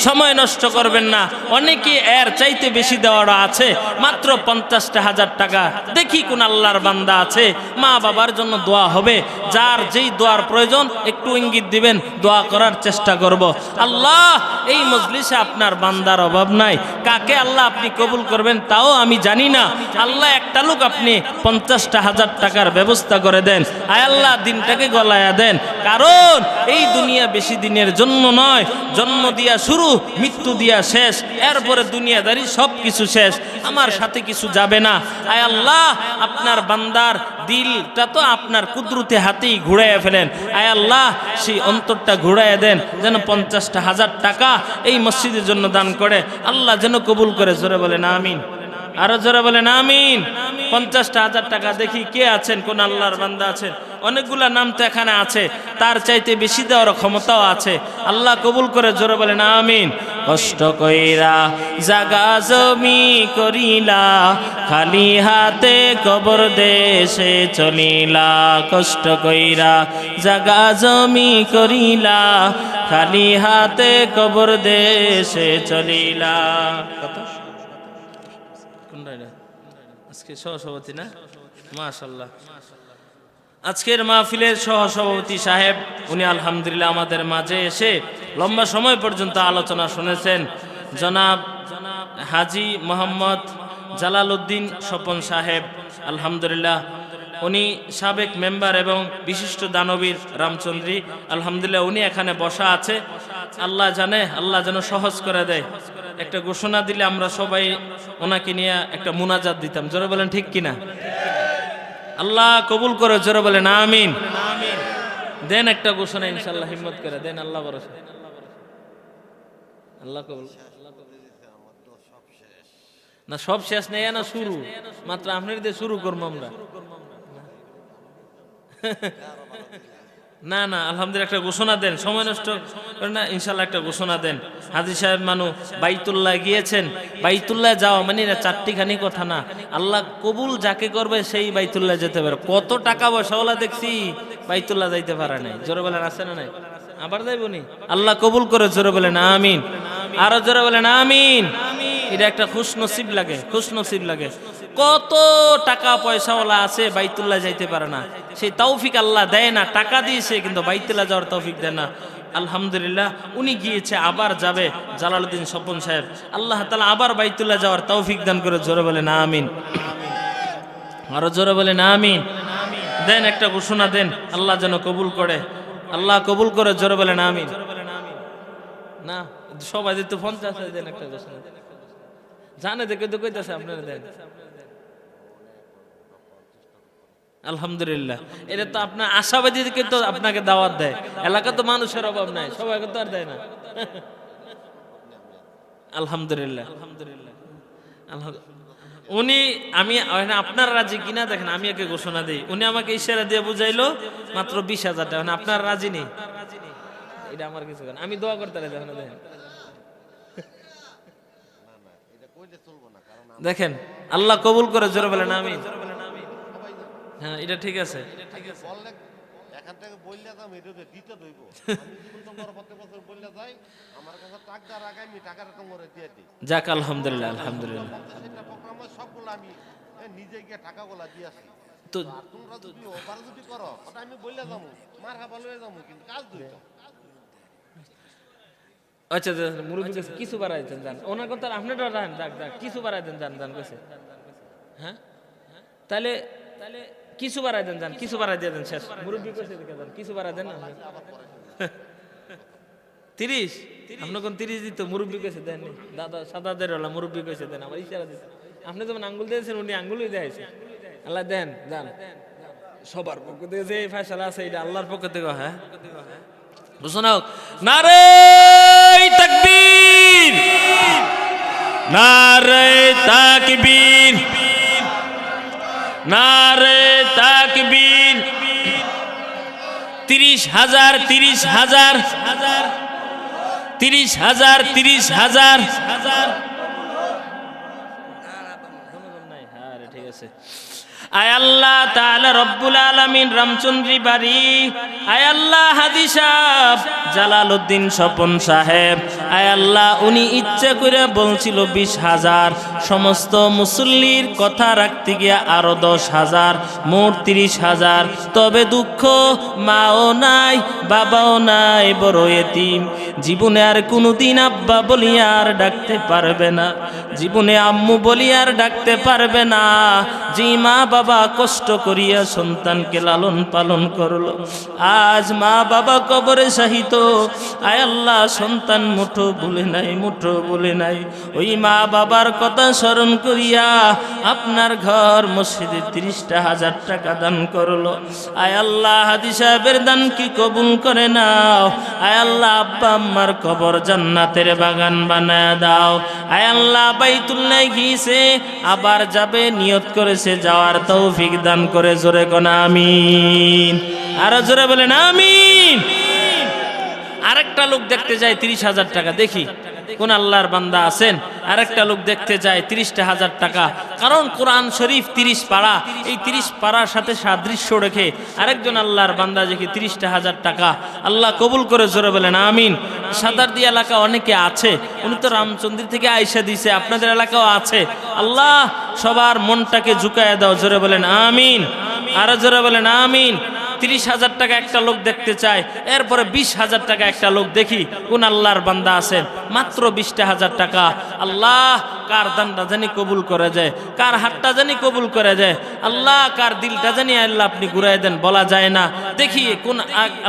সময় নষ্ট করবেন না, অনেকে এর চাইতে বেশি দেওয়ার আছে, মাত্র 50,000 টাকা। দেখি কোন আল্লাহর বান্দা আছে, মা বাবার জন্য দোয়া হবে, যার যেই দোয়ার প্রয়োজন একটু ইঙ্গিত দিবেন, দোয়া করার চেষ্টা করব। আল্লাহ এই মজলিসে আপনার বান্দার অভাব নাই, কাকে আল্লাহ আপনি কবুল করবেন তাও আমি জানি না। আল্লাহ একটা লোক আপনি 50,000 টাকার ব্যবস্থা করে দেন। আয় আল্লাহ দিনটাকে গলায়া দেন, কারণ এই দুনিয়া বেশি দিনের জন্য নয়। জন্ম দিয়া শুরু, মৃত্যু দিয়া শেষ, এরপরে দুনিয়াদারি সব কিছু শেষ, আমার সাথে কিছু যাবে না। আয় আল্লাহ আপনার বান্দার দিলটা তো আপনার কুদরতে হাতেই ঘুরাইয়া ফেলেন। আয় আল্লাহ সেই অন্তরটা ঘুরাইয়া দেন, যেন 50,000 টাকা এই মসজিদের জন্য দান করে, আল্লাহ যেন কবুল করে। জোরে বলেন আমিন, আরো জোরে বলেন আমিন। 50,000 টাকা। দেখি কে আছেন, কোন আল্লাহর বান্দা আছেন? অনেকগুলা নাম তো এখানে আছে, তার চাইতে বেশি দেওয়ার ক্ষমতাও আছে, আল্লাহ কবুল করে। জোরে বলেন আমিন। কষ্ট কইরা জাগা জমি করিলা, খালি হাতে কবর দেশে চলিলা। কষ্ট কইরা জাগা জমি করিলা, খালি হাতে কবর দেশে চলিলা। কত? আজকে সহসভাপতি না? মাশাআল্লাহ। আজকের মাহফিলের সহসভাপতি সাহেব, উনি আলহামদুলিল্লাহ আমাদের মাঝে এসে লম্বা সময় পর্যন্ত আলোচনা শুনেছেন। জনাব হাজি মোহাম্মদ জালালউদ্দিন স্বপন সাহেব, আলহামদুলিল্লাহ উনি সাবেক মেম্বার এবং বিশিষ্ট দানবীর রামচন্দ্রী, আলহামদুলিল্লাহ উনি এখানে বসা আছে। আল্লাহ জানে, আল্লাহ যেন সহজ করে দেয়। একটা ঘোষণা দিলে আমরা সবাই ওনাকে নিয়ে একটা মুনাজাত দিতাম। জোরে বলেন ঠিক কিনা? আল্লাহ কবুল করে। জোরে বলেন আমিন। দেন একটা ঘোষণা ইনশাআল্লাহ, হিম্মত করে দেন, আল্লাহ ভরসা। আল্লাহ কবুল না, সব শেষ নেই না, শুরু মাত্র। আপনার দিয়ে শুরু করবো আমরা। না না, আলহামদুলিল্লাহ একটা ঘোষণা দেন, সময় নষ্ট করেন না, ইনশাল্লাহ একটা ঘোষণা দেন। হাজী সাহেব মানু বাইতুল্লাহ গিয়েছেন, বাইতুল্লাহ যাওয়া মানে না চারটিখানি কথা না, আল্লাহ কবুল যাকে করবে সেই বাইতুল্লাহ যেতে পারে। কত টাকা পয়সাওয়ালা দেখছি বাইতুল্লাহ যাইতে পারে নাই। জোরে বলেন আছে না নাই? আবার যাইবনি, আল্লাহ কবুল করে। জোরে বলেন আমিন, আরো জোরে বলেন আমিন। এটা একটা খুশ নসিব লাগে, খুশ নসিব লাগে। কত টাকা পয়সাওয়ালা আছে বাইতুল্লাহ যাইতে পারে না, সেই তৌফিক আল্লাহ দেয় না। টাকা দিয়েছে কিন্তু বাইতুল্লাহ যাওয়ার তৌফিক দেয় না। আলহামদুলিল্লাহ উনি গিয়েছে, আবার যাবে জালালউদ্দিন স্বপন সাহেব। আল্লাহ তাআলা আবার বাইতুল্লাহ যাওয়ার তৌফিক দান করে, জোরে বলেন আমিন। আরো জোরে বলেন আমিন। দেন একটা ঘোষণা দেন, আল্লাহ যেন কবুল করে, আল্লাহ কবুল করে, জোরে বলেন আমিন। না সবাই তো 50 দেন একটা ঘোষণা, জানে দেখে তো কইতাছে আপনারা দেন। আলহামদুলিল্লাহ, এটা তো আপনার আশাবাদী থেকে তো আপনাকে দাওয়াত দেয়। এলাকা তো মানুষের অভাব নাই, সবাইকে তো আর দেয় না। আলহামদুলিল্লাহ, আলহামদুলিল্লাহ, উনি আমি আপনার রাজি কিনা দেখেন, আমি একে ঘোষণা দিই, উনি আমাকে ইশারা দিয়ে বুঝাইলো মাত্র 20,000 টাকা। আপনার রাজি নেই, এটা আমার কিছু না, আমি দোয়া করতে দেখেন। দেখেন আল্লাহ কবুল করে, জোরে বলেন আমিন। হ্যাঁ এটা ঠিক আছে। যাক আলহামদুলিল্লাহ, আলহামদুলিল্লাহ। তো আচ্ছা মুরব্বী কিছু বাড়াই দেন, জান ওনার কথা আপনার কিছু বাড়াই দেন, জান জান কইছে। হ্যাঁ তাহলে তাহলে কিছু বাড়াই দেন, জান কিছু বাড়াই দিয়ে দেন, শেষ মুরব্বী কইছে জান কিছু বাড়াই দেন না। 30 আপনি কোন 30 দিত, মুরব্বী কইছে দেন, দাদা সাদাদের ওলা মুরব্বী কইছে দেন, আমার ইশারা দিছে। আপনি যেমন আঙ্গুল দিয়েছেন, উনি আঙ্গুলই দেখাইছে। আল্লাহ দেন, জান সবার পক্ষ থেকে যে ফয়সালা আছে এটা আল্লাহর পক্ষ থেকে। হ্যাঁ শোনাও, নারে তাকবীর, নারে তাকবীর, নারে তাকবীর। 30,000, 30,000, 30,000, 30,000। ঠিক আছে। আয় আল্লাহ তাআলা রব্বুল আলামিন রামচন্দ্রী বাড়ি, আয় আল্লাহ হাজী সাহেব জালালউদ্দিন স্বপন সাহেব, আয় আল্লাহ উনি ইচ্ছা করে বলছিল 20,000, সমস্ত মুসল্লির কথা রাখতে গিয়ে আরো 10,000, মোট 30,000। তবে দুঃখ, মাও নাই বাবাও নাই, বড় এতিম। জীবনে আর কোনোদিন আব্বা বলি আর ডাকতে পারবে না, জীবনে আম্মু বলি আর ডাকতে পারবে না। যে মা বাবা কষ্ট করিয়া সন্তানকে লালন পালন করলো, আজ মা বাবা কবরে শাহিত। আয় আল্লাহ সন্তান মুঠো বলে নাই, মুঠো বলে নাই। ওই মা বাবার কথা স্মরণ করিয়া আপনার ঘর মসজিদে 30,000 টাকা দান করলো। আয় আল্লাহ হাজী সাহেবের দান কি কবুল করে নাও। আয় আল্লাহ আব্বা আম্মার কবর জান্নাতের বাগান বানায় দাও। আয় আল্লাহ বাইতুল্লাহ গিয়েছে, আবার যাবে, নিয়ত করেছে যাওয়ার তৌফিক দান করে, জোরে কোন আমিন। আরো জোরে বলেন আমিন। আরেকটা লোক দেখতে যায় 30,000 টাকা, দেখি কোন আল্লাহর বান্দা আছেন। আরেকটা লোক দেখতে যায় 30,000 টাকা, কারণ কোরআন শরীফ 30 পারা, এই 30 পারার সাথে সাদৃশ্য রেখে আরেকজন আল্লাহর বান্দা দেখি 30,000 টাকা। আল্লাহ কবুল করে, জোরে বলেন আমিন। সাদারদি এলাকা অনেকে আছে, উনি তো রামচন্দ্রী থেকে আইসা দিছে, আপনাদের এলাকাও আছে। আল্লাহ সবার মনটাকে ঝুঁকায় দাও, জোরে বলেন আমিন। আরো জোরে বলেন আমিন। 30,000 টাকা একটা লোক দেখতে চায়, এরপরে 20,000 টাকা একটা লোক দেখি কোন আল্লাহর বান্দা আছেন, মাত্র 20,000 টাকা। আল্লাহ কার দানটা জানি কবুল করে যায়, কার হাতটা জানি কবুল করে যায়। আল্লাহ কার দিলটা জানি আল্লাহ আপনি ঘুরাই দেন, বলা যায় না। দেখি কোন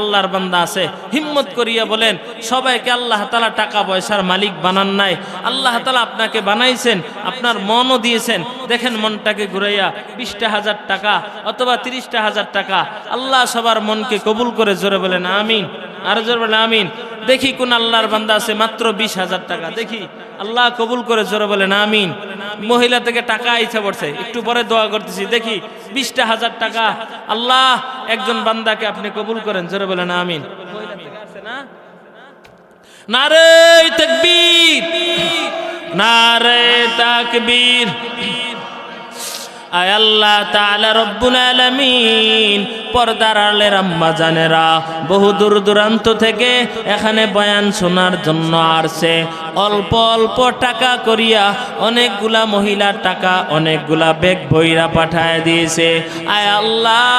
আল্লাহর বান্দা আছে, হিম্মত করিয়া বলেন। সবাইকে আল্লাহ তাআলা টাকা পয়সার মালিক বানান নাই, আল্লাহ তাআলা আপনাকে বানাইছেন, আপনার মনও দিয়েছেন। দেখেন মনটাকে ঘুরাইয়া 20,000 টাকা অথবা 30,000 টাকা, আল্লাহ সবার মনকে কবুল করে, জোরে বলেন আমিন। আর জোরে বলেন আমিন। দেখি কোন আল্লাহর বান্দা আছে, মাত্র 20,000 টাকা, দেখি আল্লাহ কবুল করে, জোরে বলেন আমিন। মহিলা থেকে টাকা আইসা পড়ছে, একটু পরে দোয়া করতেছি, দেখি 20,000 টাকা। আল্লাহ একজন বান্দাকে আপনি কবুল করেন, জোরে বলেন আমিন। মহিলা থেকে আছে না? নারে তাকবীর, নারে তাকবীর। আয় আল্লাহ তাআলা রব্বুল আলামিন, পর্দার আড়ালের আম্মা জানেরা বহু দূর দূরান্ত থেকে এখানে বয়ান শোনার জন্য আসছে। অল্প অল্প টাকা করিয়া অনেকগুলা মহিলার টাকা অনেকগুলা ব্যাগ বইরা পাঠায় দিয়েছে। আয় আল্লাহ,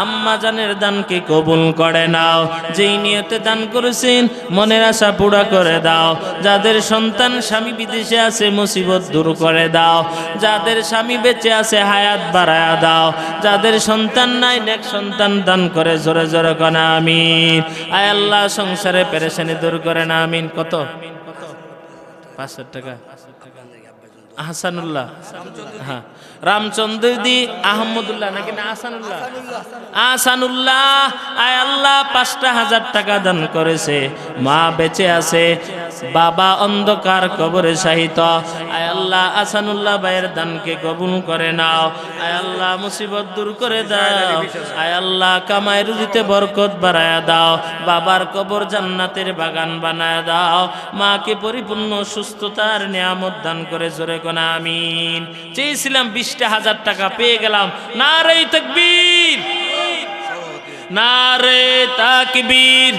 আম্মা জানের দানকে কবুল করে নাও। যেই নিয়তে দান করেছেন মনের আশা পুরা করে দাও। যাদের সন্তান স্বামী বিদেশে আছে মুসিবত দূর করে দাও। যাদের স্বামী বেঁচে আছে হায়াত বাড়ায়া দাও। যাদের সন্তান নাই নেক সন্তান দান করে জোরে জোরে কোন আমিন। আয় আল্লাহ, সংসারে পেরেশানি দূর করেন আমিন। কত? 500 টাকা। আহসানুল্লাহ, হ্যাঁ, রামচন্দ্র দি আহমদুল্লাহ নাকি না আহসানুল্লাহ? আহসানুল্লাহ। আয় আল্লাহ, 5,000 টাকা দান করেছে। মা বেঁচে আছে, বাবা অন্ধকার কবরে শাহিত। আয় আল্লাহ, আহসানুল্লাহ ভাইয়ের দানকে কবুল করে নাও। আয় আল্লাহ, মুসিবত দূর করে দাও। আয় আল্লাহ, কামাই রুজিতে বরকত বাড়ায়া দাও। বাবার কবর জান্নাতের বাগান বানায় দাও। মাকে পরিপূর্ণ সুস্থতার নিয়ামত দান করে জোরে কোন আমিন। চেয়েছিলাম 20,000 টাকা, পেয়ে গেলাম। নারে তাকবীর, নারে তাকবীর,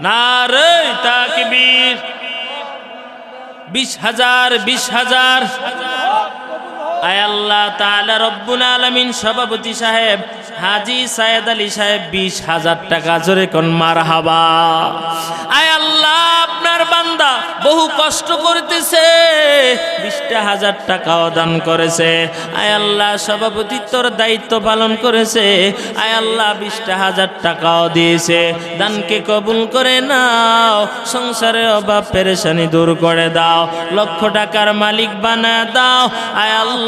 নারে তাকবীর। 20,000, 20,000। আয় আল্লাহ তাআলা রব্বুল আলামিন সভাপতি সাহেব হাজী সায়েদ আলী সাহেব 20,000 টাকা, জোরে কোন মারহাবা। আয় আল্লাহ, আপনার বান্দা বহু কষ্ট করতেছে, 20,000 টাকাও দান করেছে। আয় আল্লাহ, সভাপতিত্বর দায়িত্ব পালন করেছে। আয় আল্লাহ, 20,000 টাকাও দিয়েছে। দানকে কবুল করে নাও। সংসারে অভাব পেরেশানি দূর করে দাও। লক্ষ টাকার মালিক বানায় দাও। আয় আল্লাহ,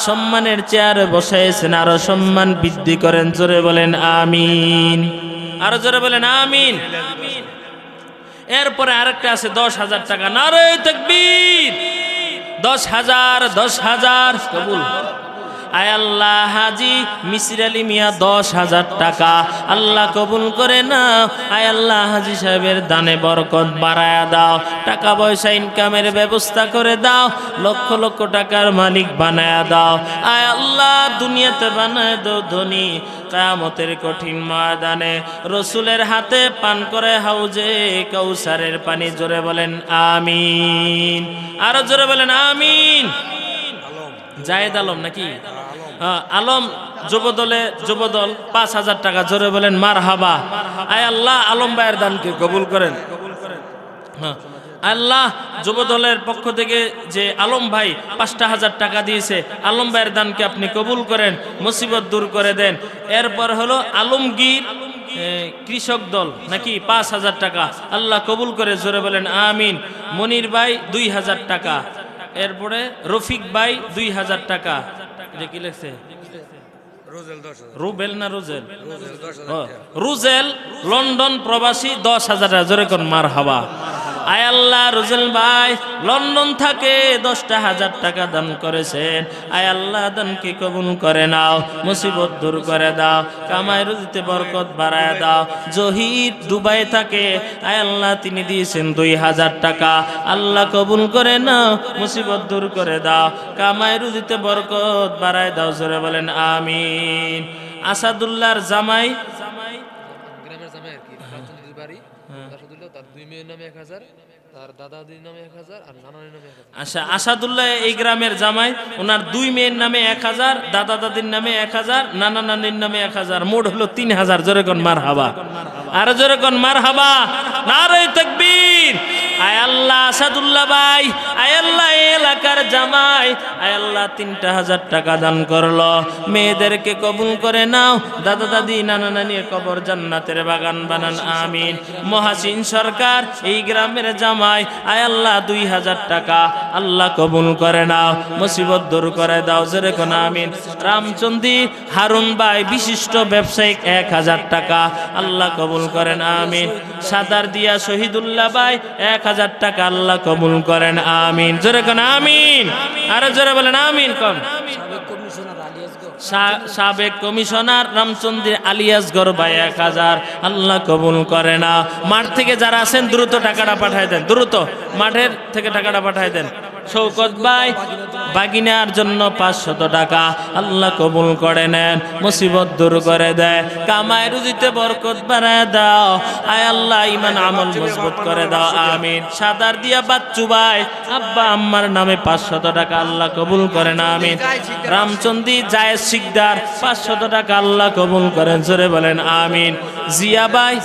সম্মানের চেয়ারে বসাইছেন, আরো সম্মান বৃদ্ধি করেন। জোরে বলেন আমিন, আরো জোরে বলেন আমিন। এরপরে আরেকটা আছে 10,000 টাকা। নারে তাকবীর। 10,000, 10,000 কবুল। আয় আল্লাহ, হাজী মিসির আলী মিয়া 10,000 টাকা, আল্লাহ কবুল করে নাও। আয় আল্লাহ, হাজী সাহেবের দানে বরকত বাড়ায়া দাও। টাকা পয়সা ইনকামের ব্যবস্থা করে দাও। লক্ষ লক্ষ টাকার মালিক বানায়া দাও। আয় আল্লাহ, দুনিয়াতে বানায় দাও ধনী, কিয়ামতের কঠিন ময়দানে রসুলের হাতে পান করে হাউজে কাউসারের পানি। জোরে বলেন আমিন, আরো জোরে বলেন আমিন। জায়েদ আলম নাকি? আলম যুবদলে, যুবদল 5,000 টাকা। জোরে বলেন মারহাবা। আয় আল্লাহ, আলম ভাইয়ের দানকে কবুল করেন। হ্যাঁ আল্লাহ, যুবদলের পক্ষ থেকে যে আলম ভাই 5,000 টাকা দিয়েছে, আলম ভাইয়ের দানকে আপনি কবুল করেন, মুসিবত দূর করে দেন। এরপর হলো আলমগীর কৃষক দল নাকি 5,000 টাকা, আল্লাহ কবুল করে। জোরে বলেন আমিন। মনির ভাই 2,000 টাকা। এরপরে রফিক ভাই 2,000 টাকা। এটা কি লেখছে? রুবেল না রোজেল? রুজেল লন্ডন প্রবাসী 10,000 টাকা। জোরে কোন মারহাবা। আয় আল্লাহ, রুজেল ভাই লন্ডন থাকে 10,000 টাকা দান করেছেন। আয় আল্লাহ, দানকে কবুল করে নাও। মুসিবত দূর করে দাও। কামাই রুজিতে বরকত বাড়ায় দাও। জহির দুবাই থাকে। আয় আল্লাহ, তিনি দিয়েছেন 2,000 টাকা, আল্লাহ কবুল করে নাও। মুসিবত দূর করে দাও। কামাই রুজিতে বরকত বাড়ায় দাও। জোরে বলেন আমিন। আসাদুল্লাহর জামাই, গ্রামের জামাই আর কি, রামচন্দ্রের বাড়ি। আসাদুল্লাহ তার 2 মেয়ের নামে 1,000, তার দাদাদির নামে 1,000 আর নানার নামে 1,000। আচ্ছা, আসাদুল্লাহ এই গ্রামের জামাই, ওনার 2 মেয়ের নামে 1,000, দাদা দাদির নামে 1,000, নানা নানির নামে 1,000, মোট হলো 3,000। জোরে কোন মারহাবা, আর জোরে কোন মারহাবা। নারে তাকবীর। আয় আল্লাহ, আসাদুল্লাহ ভাই, আয় আল্লাহ, এই এলাকার জামাই, আয় আল্লাহ 3,000 টাকা দান করলো। মেয়েদেরকে কবুল করে নাও। দাদা দাদি নানা নানির কবর জান্নাতের বাগান বানান আমিন। মহাসিন সরকার এই গ্রামের জামাই, আয় আল্লাহ 2,000 টাকা, আল্লাহ কবুল করে নাও। মুসিবত দূর করে দাও। জোরে কোন আমিন। রামচন্দ্রী হারুন ভাই বিশিষ্ট ব্যবসায়িক 1,000 টাকা, আল্লাহ কবুল করেন আমিন। সাদার দিয়া শহীদুল্লাহ ভাই 1,000 টাকা, আল্লাহ কবুল করেন আমিন। জোরে কোন আমিন, আরো জোরে বলেন আমিন। কোন সাবেক কমিশনার রামচন্দ্র আলিয়াসগর ভাই 1,000, আল্লাহ কবুল করে না। মাঠ থেকে যারা আছেন দ্রুত টাকাটা পাঠায় দেন, দ্রুত মাঠের থেকে টাকাটা পাঠায় দেন। শৌকত ভাই বাগিনার জন্য 500 টাকা আল্লাহ কবুল করে নেন, মুসিবত দূর করে দেয়, কামাই রুজিতে বরকত বাড়ায় দাও, আয় আল্লাহ ঈমান আমল মজবুত করে দাও, আমিন। সাদার দিয়া বাচ্চু ভাই আব্বা আম্মার নামে 500 টাকা আল্লাহ কবুল করেন, আমিন। রামচন্দ্রী জায়েদ শিকদার 500 টাকা আল্লাহ কবুল করেন, জোরে বলেন আমিন। জিয়া ভাই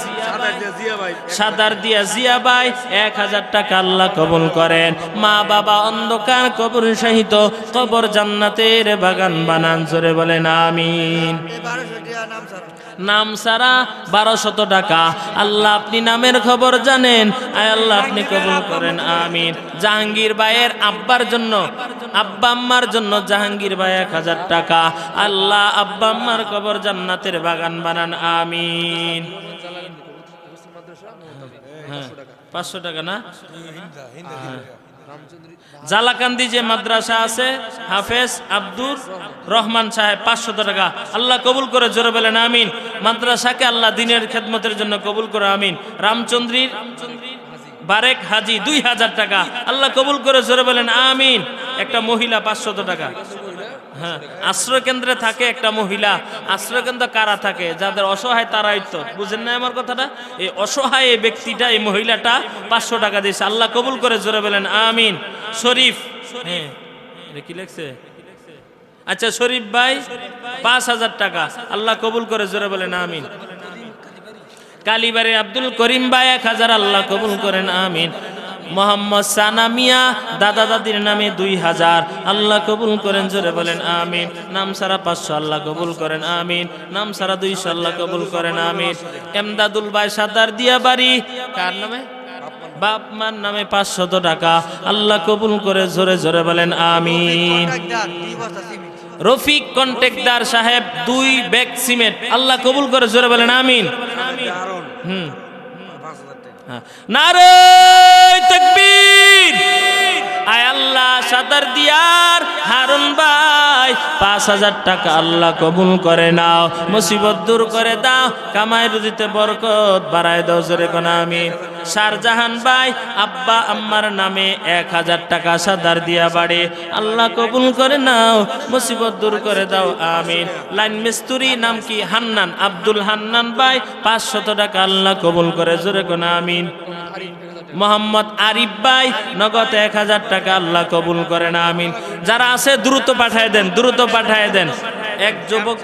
সাদার দিয়া জিয়া ভাই 1000 টাকা আল্লাহ কবুল করেন, মা বাবা অন্ধকার কবর সহিত কবর জান্নাতের বাগান বানান, জোরে বলেন আমিন। নাম সারা 1200 টাকা আল্লাহ আপনি নামের খবর জানেন, আয় আল্লাহ আপনি কবুল করেন, আমিন। জাহাঙ্গীর ভাইয়ের আব্বার জন্য আব্বা আম্মার জন্য জাহাঙ্গীর ভাই 1000 টাকা আল্লাহ আব্বা আম্মার কবর জান্নাতের বাগান বানান, আমিন। হ্যাঁ 500 টাকা না, জালাকান্দি যে মাদ্রাসা আছে হাফেজ আব্দুর রহমান সাহেব 500 টাকা আল্লাহ কবুল করে, জোরে বলেন আমিন। মাদ্রাসাকে আল্লাহ দিনের খেদমতের জন্য কবুল করে, আমিন। রামচন্দ্রীর বারেক হাজি 2000 টাকা আল্লাহ কবুল করে, জোরে বলেন আমিন। একটা মহিলা 500 টাকা, হ্যাঁ আশ্রয় কেন্দ্রে থাকে একটা মহিলা, আশ্রয় কেন্দ্র কারা থাকে যাদের অসহায় তারাই তো, বুঝেন না আমার কথাটা? এই অসহায় এই ব্যক্তিটা এই মহিলাটা 500 টাকা দিয়েছে, আল্লাহ কবুল করে, জোরে বলেন আমিন। শরীফ, হ্যাঁ এটা কি লেখছে? আচ্ছা শরীফ ভাই 5000 টাকা আল্লাহ কবুল করে, জোরে বলেন আমিন। কালীবাড়ি আব্দুল করিম ভাই 1000 আল্লাহ কবুল করেন, আমিন। মোহাম্মদ সানা মিয়া দাদা দাদির নামে 2000 আল্লাহ কবুল করেন, জোরে বলেন আমিন। নাম সারা 500 আল্লাহ কবুল করেন, আমিন। নাম সারা 200 আল্লাহ কবুল করেন, আমিন। এমদাদুল ভাই সাদার দিয়া বাড়ি কার নামে? বাপ মার নামে 500 টাকা আল্লাহ কবুল করে, জোরে জোরে বলেন আমিন। রফিক কন্ট্রাক্টর সাহেব 2 ব্যাগ সিমেন্ট আল্লাহ কবুল করে, জোরে বলেন আমিন। নারে তাকবীর, আয় আল্লাহ সাদার দিয়ার হারুন ভাই 5000 টাকা আল্লাহ কবুল করে নাও, মুসিবত দূর করে দাও, কামাই রুজিতে বরকত বাড়ায় দাও, জোরে কোন আমিন। শাহজাহান ভাই আব্বা আম্মার নামে 1000 টাকা সাদার দিয়া বাড়ি আল্লাহ কবুল করে নাও, মুসিবত দূর করে দাও, আমিন। লাইন মিস্ত্রি নাম কি? হান্নান, আব্দুল হান্নান ভাই 500 টাকা আল্লাহ কবুল করে, জোরে কোন আমিন। মোহাম্মদ আরিফ ভাই নগদ 1000 টাকা আল্লাহ কবুল করেন, আমিন। যারা আছে দ্রুত পাঠায় দেন, দ্রুত পাঠায় দেন। এক যুবক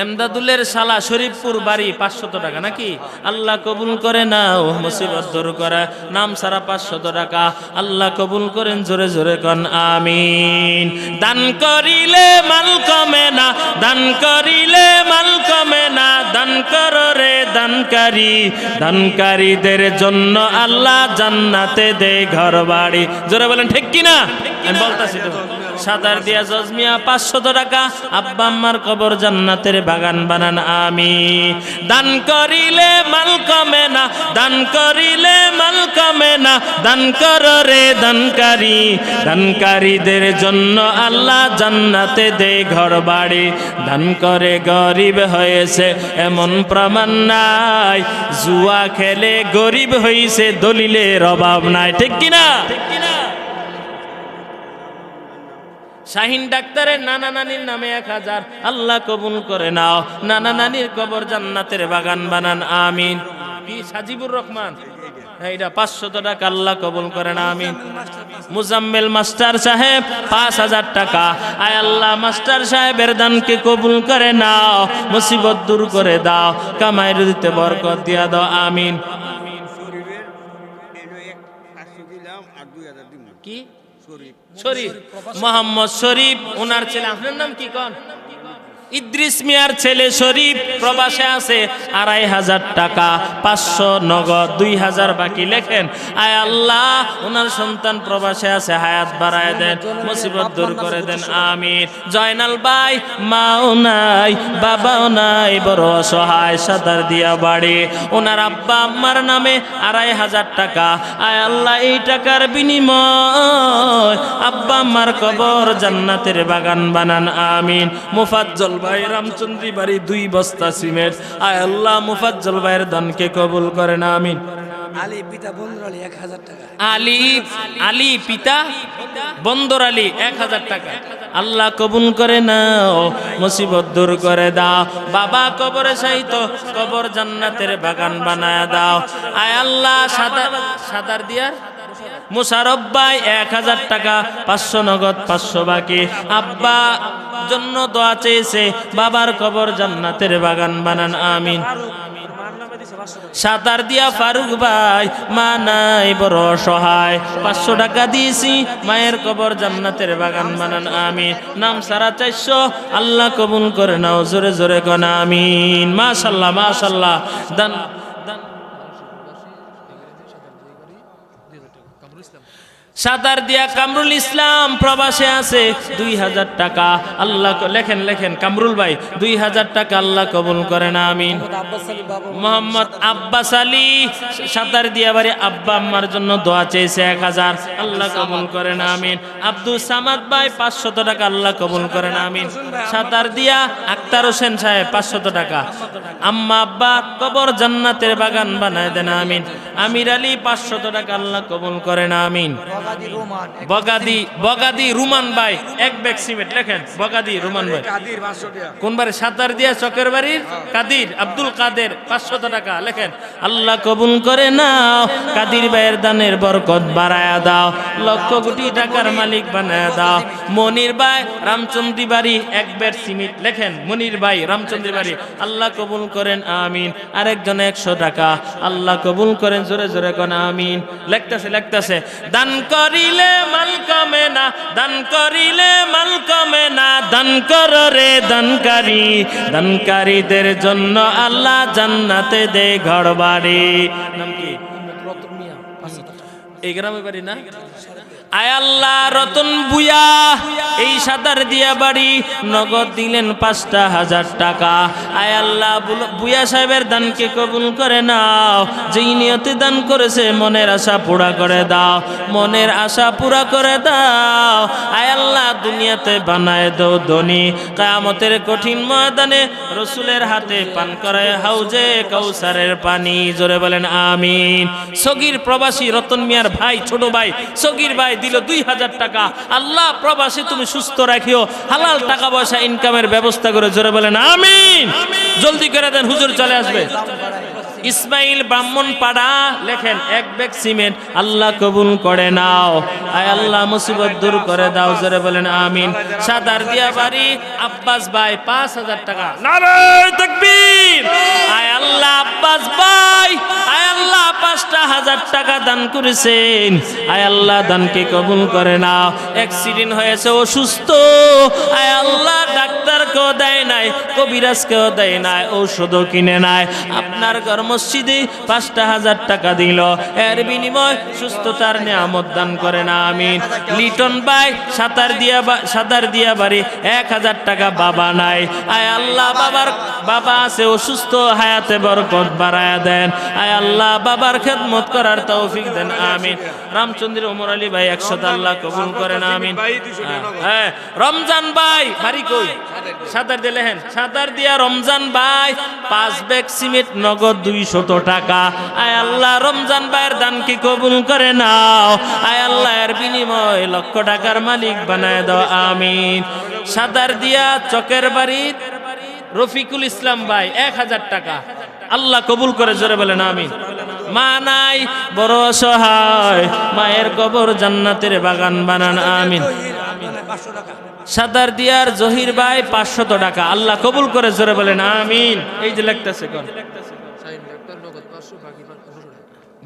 এমদাদুলের শালা শরীফপুর বাড়ি 500 টাকা নাকি আল্লাহ কবুল করে নাও, মুসিবত দূর করে, নাম সারা 500 টাকা আল্লাহ কবুল করেন, জোরে জোরে কোন আমিন। দান করিলে মাল কমে না, দান করিলে মাল কমে না, দান করো রে দানকারী, দানকারীদের জন্য আল্লাহ জান্নাতে দে ঘর বাড়ি, জোরে বলেন ঠিক কিনা? আমি বলতাছি তো। সাদার দিয়া জজমিয়া 500 টাকা আব্বা আম্মার কবর জান্নাতের বাগান বানান, আমিন। দান করিলে মাল কমে না, দান করিলে মাল কমে না, দান করো রে দানকারী, দানকারীদের জন্য আল্লাহ জান্নাতে দে ঘর বাড়ি, দান করে গরিব হয়েছে এমন প্রমাণ নাই, জুয়া খেলে গরিব হয়েছে দলিলের অভাব নাই, ঠিক কিনা? শাহিন ডাক্তারের নানা নানির নামে 1000 আল্লাহ কবুল করে নাও, নানা নানির কবর জান্নাতের বাগান বানান, আমিন। কি সাজিবুর রহমান এইটা 500 টাকা আল্লাহ কবুল করেন, আমিন। মুজাম্মেল মাস্টার সাহেব 5000 টাকা, আয় আল্লাহ মাস্টার সাহেবের দানকে কবুল করে নাও, মুসিবত দূর করে দাও, কামাই রুজিতে বরকত দিয়া দাও, আমিন। কি শরীফ মোহাম্মদ শরীফ, ওনার ছেলে, আপনার নাম কি কোন? ইদ্রিস মিয়ার ছেলে শরীফ প্রবাসে আছে 2500 টাকা, 500 নগদ, 2000 বাকি লেখেন। আয় আল্লাহ ওনার সন্তান প্রবাসে আছে, হায়াত বাড়ায় দেন, মুসিবত দূর করে দেন, আমিন। জয়নাল ভাই মাও নাই বাবাও নাই, বড় অসহায়, সাদার দিয়া বাড়ি, ওনার আব্বা আম্মার নামে 2500 টাকা, আয় আল্লাহ এই টাকার বিনিময় আব্বা আম্মার কবর জান্নাতের বাগান বানান, আমিন। মুফাজ্জল ভাই রামচন্দ্রী বাড়ি 2 বস্তা সিমেন্ট, আয় আল্লাহ মুফাজ্জল ভাইয়ের দানকে কবুল করেন, আমিন। আলী পিতা বন্ধুর আলী 1000 টাকা। আলী আলী পিতা বন্দর আলী 1000 টাকা। আল্লাহ কবুল করে নাও, মুসিবত দূর করে দাও। বাবা কবরে সাইতো, কবর জান্নাতের বাগান বানায় দাও। আয় আল্লাহ সাদার দিয়ার মুশারফ ভাই 1000 টাকা, 500 নগদ, 500 বাকি। আব্বা জন্য দোয়া চেয়েছে, বাবার কবর জান্নাতের বাগান বানান, আমিন। সাতার দিয়া ফারুক ভাই, মা নাই বড় অসহায়, 500 টাকা দিয়েছি, মায়ের কবর জান্নাতের বাগান বানান, আমিন। নাম সারা 400, আল্লাহ কবুল করে নাও, জোরে জোরে কোন আমিন। মাশাআল্লাহ মাশাআল্লাহ। দান সাতার দিয়া কামরুল ইসলাম প্রবাসে আছে, 2000 টাকা। আল্লাহ লেখেন লেখেন, কামরুল ভাই 2000 টাকা, আল্লাহ কবুল করেন, আমিন। মোহাম্মদ আব্বাস আলী সাতার দিয়া বাড়ি, আব্বা আম্মার জন্য দোয়া চেয়েছে 1000, আল্লাহ কবুল করেন, আমিন। আব্দুল সামাদ ভাই 500 টাকা, আল্লাহ কবুল করেন, আমিন। সাতার দিয়া আক্তার হোসেন সাহেব 500 টাকা। আম্মা আব্বা কবর জান্নাতের বাগান বানায় দেন, আমিন। আমির আলী 500 টাকা, আল্লাহ কবুল করেন, আমিন। বগাদি রুমান ভাই 1 ব্যাগ সিমেন্ট, লেখেন বগাদি রুমান ভাই। কোন বাড়ি? সাতার দিয়া চকের বাড়ির কাদির আব্দুল কাদের 500 টাকা, লেখেন। আল্লাহ কবুল করে নাও, কাদির ভাইয়ের দানের বরকত বাড়ায়া দাও, লক্ষ কোটি টাকার মালিক বানায়া দাও। মনির ভাই রামচন্দ্রী বাড়ি 1 ব্যাগ সিমেন্ট, লেখেন মনির ভাই রামচন্দ্রী বাড়ি, আল্লাহ কবুল করেন, আমিন। আরেকজন 100 টাকা, আল্লাহ কবুল করেন, জোরে জোরে কোন আমিন। লেখতেছে দান করিলে মাল কমে না, দান করিলে মাল কমে না, দান কর রে দানকারী, দানকারীদের জন্য আল্লাহ জান্নাতে দে ঘর বাড়ি। নাম কি? এই গ্রামে বাড়ি না? আয় আল্লাহ রতন বুয়া এই সাদার দিয়া বাড়ি, নগদ দিলেন 5000 টাকা। আয় আল্লাহ বুয়া সাহেবের দানকে কবুল করে নাও, যেই নিয়তে দান করেছে মনের আশা পুরা করে দাও, মনের আশা পুরা করে দাও। আয় আল্লাহ দুনিয়াতে বানায় দাও ধনী, কিয়ামতের কঠিন ময়দানে রসুলের হাতে পান করায় হাউজে কাউসারের পানি, জোরে বলেন আমিন। সগীর প্রবাসী রতন মিয়ার ভাই, ছোট ভাই সগীর ভাই দিল 2000 টাকা। আল্লাহ প্রবাসী তুমি সুস্থ রাখিও, হালাল টাকা পয়সা ইনকামের ব্যবস্থা করে, জোরে বলেন আমিন। জলদি করে দেন, হুজুর চলে আসবে। ইসমাইল ব্রাহ্মণ পাড়া, লেখেন 1 ব্যাগ সিমেন্ট, আল্লাহ কবুল করে নাও। আয় আল্লাহ মুসিবত দূর করে দাও, জোরে বলেন আমিন। সাদার দিয়া বাড়ি আব্বাস ভাই 5000 টাকা, নারে তাকবীর। আয় আল্লাহ আব্বাস ভাই, আয় আল্লাহ 5000 টাকা দান করেছেন, আয় আল্লাহ দানকে কবুল করে নাও। অ্যাক্সিডেন্ট হয়েছে, অসুস্থ, আয় আল্লাহ ডাক্তার কেউ দেয় নাই, কবিরাজ কেউ দেয় নাই, ঔষধও কিনে নাই, আপনার ঘর মসজিদে 5000 টাকা দিল, এর বিনিময় সুস্থতার নিয়ামত দান করেন, আমিন। লিটন ভাই সাতার দিয়া বাড়ি 1000 টাকা, বাবা নাই, আয় আল্লাহ বাবা আছে অসুস্থ, হায়াতে বরকত বাড়ায়া দেন, আয় আল্লাহ বাবার খেদমত করার তৌফিক দেন, আমিন। রামচন্দ্র ওমর আলী ভাই 100, আল্লাহ কবুল করেন, আমিন। হ্যাঁ রমজান ভাই বাড়ি কই? সাতার দিয়ে লেখেন, সাতার দিয়া রমজান ভাই 5 ব্যাগ সিমেন্ট, নগদ 200 টাকা। আয় আল্লাহ রমজান ভাইয়ের দান কি কবুল করে নাও, আয় আল্লাহ এর বিনিময় লক্ষ টাকার মালিক বানায় দাও, আমিন। সাতার দিয়া চকের বাড়ি রফিকুল ইসলাম ভাই 1000 টাকা, আল্লাহ কবুল করে, জোরে বলেন আমিন। মা নাই বড় অসহায়, মায়ের কবর জান্নাতের বাগান বানান, আমিন। সাদার দিয়ার জহির ভাই 500 টাকা, আল্লাহ কবুল করে, জোরে বলেন আমিন। এই যে লিখতেছে কোন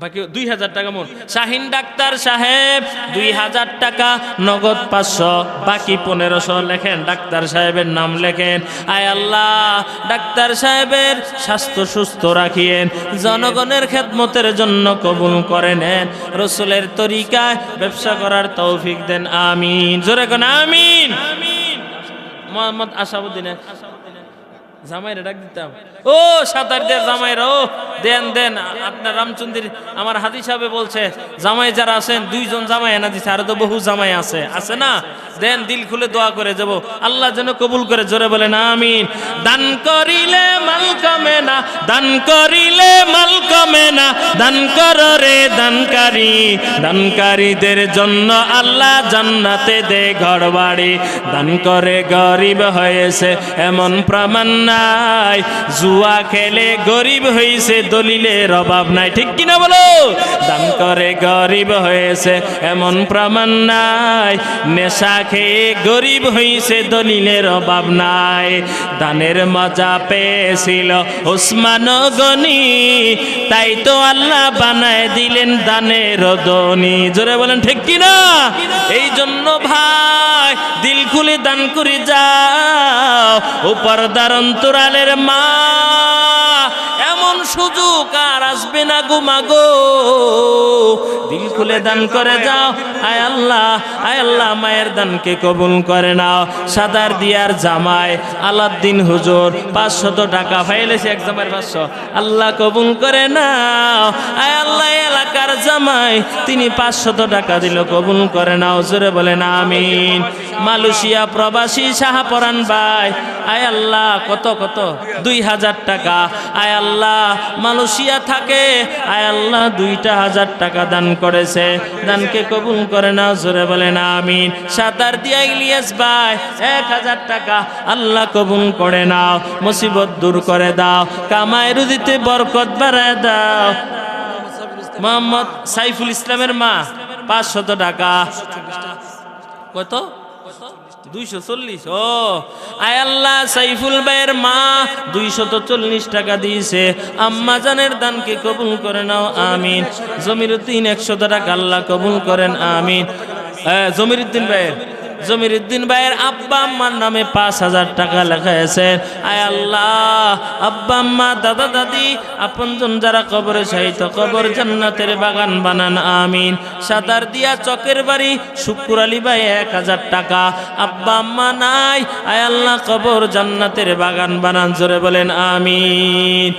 বাকি 2000 টাকা মোট। শাহিন ডাক্তার সাহেব 2000 টাকা, নগদ 500, বাকি 1500, লেখেন ডাক্তার সাহেবের নাম লেখেন। আয় আল্লাহ ডাক্তার সাহেবের স্বাস্থ্য সুস্থ রাখিয়েন, জনগণের খেদমতের জন্য কবুল করে নেন, রসুলের তরিকায় ব্যবসা করার তৌফিক দেন, আমিন। জোরে কোন আমিন। মোহাম্মদ আসাবুদ্দিন জামাইরা ডাক দিতাম, ও সাতার দিয়ে জামাইরা, ও দেন আপনার রামচন্দ্রী আমার হাদি সাহেবে বলছে জামাই যারা আছেন 2 জন জামাই এনে দিচ্ছে, আরো তো বহু জামাই আছে না, দেন দিল খুলে দোয়া করে যাব, আল্লাহ যেন কবুল করে, জোরে বলেন আমিন। দান করিলে মাল কমে না, দান করিলে মাল কমে না, দান কর রে দানকারী। দানকারীদের জন্য আল্লাহ জান্নাতে দে ঘর বাড়ি। দান করে গরিব হয়েছে এমন প্রমাণ নাই, জুয়া খেলে গরিব হয়েছে দলিলের অভাব নাই। ঠিক কিনা বলো? দান করে গরিব হয়েছে এমন প্রমাণ নাই, নেশা খেয়ে গরিব হয়েছে দলিলের অভাব নাই। দানের মজা পেয়েছিল ওসমান গনি, তাই তো আল্লাহ বানায় দিলেন দানের ধনী। জোরে বলেন ঠিক কিনা? এই জন্য ভাই দিল খুলে দান করে যাও। ও পর্দার অন্তরালের মা, এমন সুযোগ আর আসবে না গো মাগো। দিল খুলে দান করে যাও। আয় আল্লাহ, আয় আল্লাহ, মায়ের দানকে কবুল করে নাও। সাদার দিয়ার জামাই আলাউদ্দিন হুজুর 500 টাকা ফাইলেছে, এক জামাইয়ের 500। আল্লাহ কবুল করে নাও। আয় আল্লাহ, এলাকার জামাই তিনি 500 টাকা দিল, কবুল করে নাও। জোরে বলেন আমিন। মালয়েশিয়া প্রবাসী শাহপরান ভাই, আয় আল্লাহ, কত 2000 টাকা। আয় আল্লাহ, মালয়েশিয়া থাকে, আয় আল্লাহ 2000 টাকা দান করেছে, দানকে কবুল করে নাও। জোরে বলেন আমিন। সাতার দিয়া ইলিয়াস ভাই 1000 টাকা, আল্লাহ কবুল করে নাও, মুসিবত দূর করে দাও, কামাই রুজিতে বরকত বাড়ায় দাও। মোহাম্মদ সাইফুল ইসলামের মা 500 টাকা। কত? 240। ও আয় আল্লাহ, সাইফুল ভাইয়ের মা 240 টাকা দিয়েছে। আম্মা জানের দানকে কবুল করে নাও আমিন। জমিরুদ্দিন 100 টাকা, আল্লাহ কবুল করেন আমিন। জমিরুদ্দিন ভাইয়ের আব্বা আম্মার নামে 5000 টাকা লেখা আছে। আয় আল্লাহ, আব্বা আম্মা দাদা দাদি আপনজন যারা কবরে শাহিত, কবর জান্নাতের বাগান বানান আমিন। সাদার দিয়া চকের বাড়ি শুকুর আলী ভাই 1000 টাকা। আব্বা আম্মা নাই, আয় আল্লাহ কবর জান্নাতের বাগান বানান। জোরে বলেন আমিন।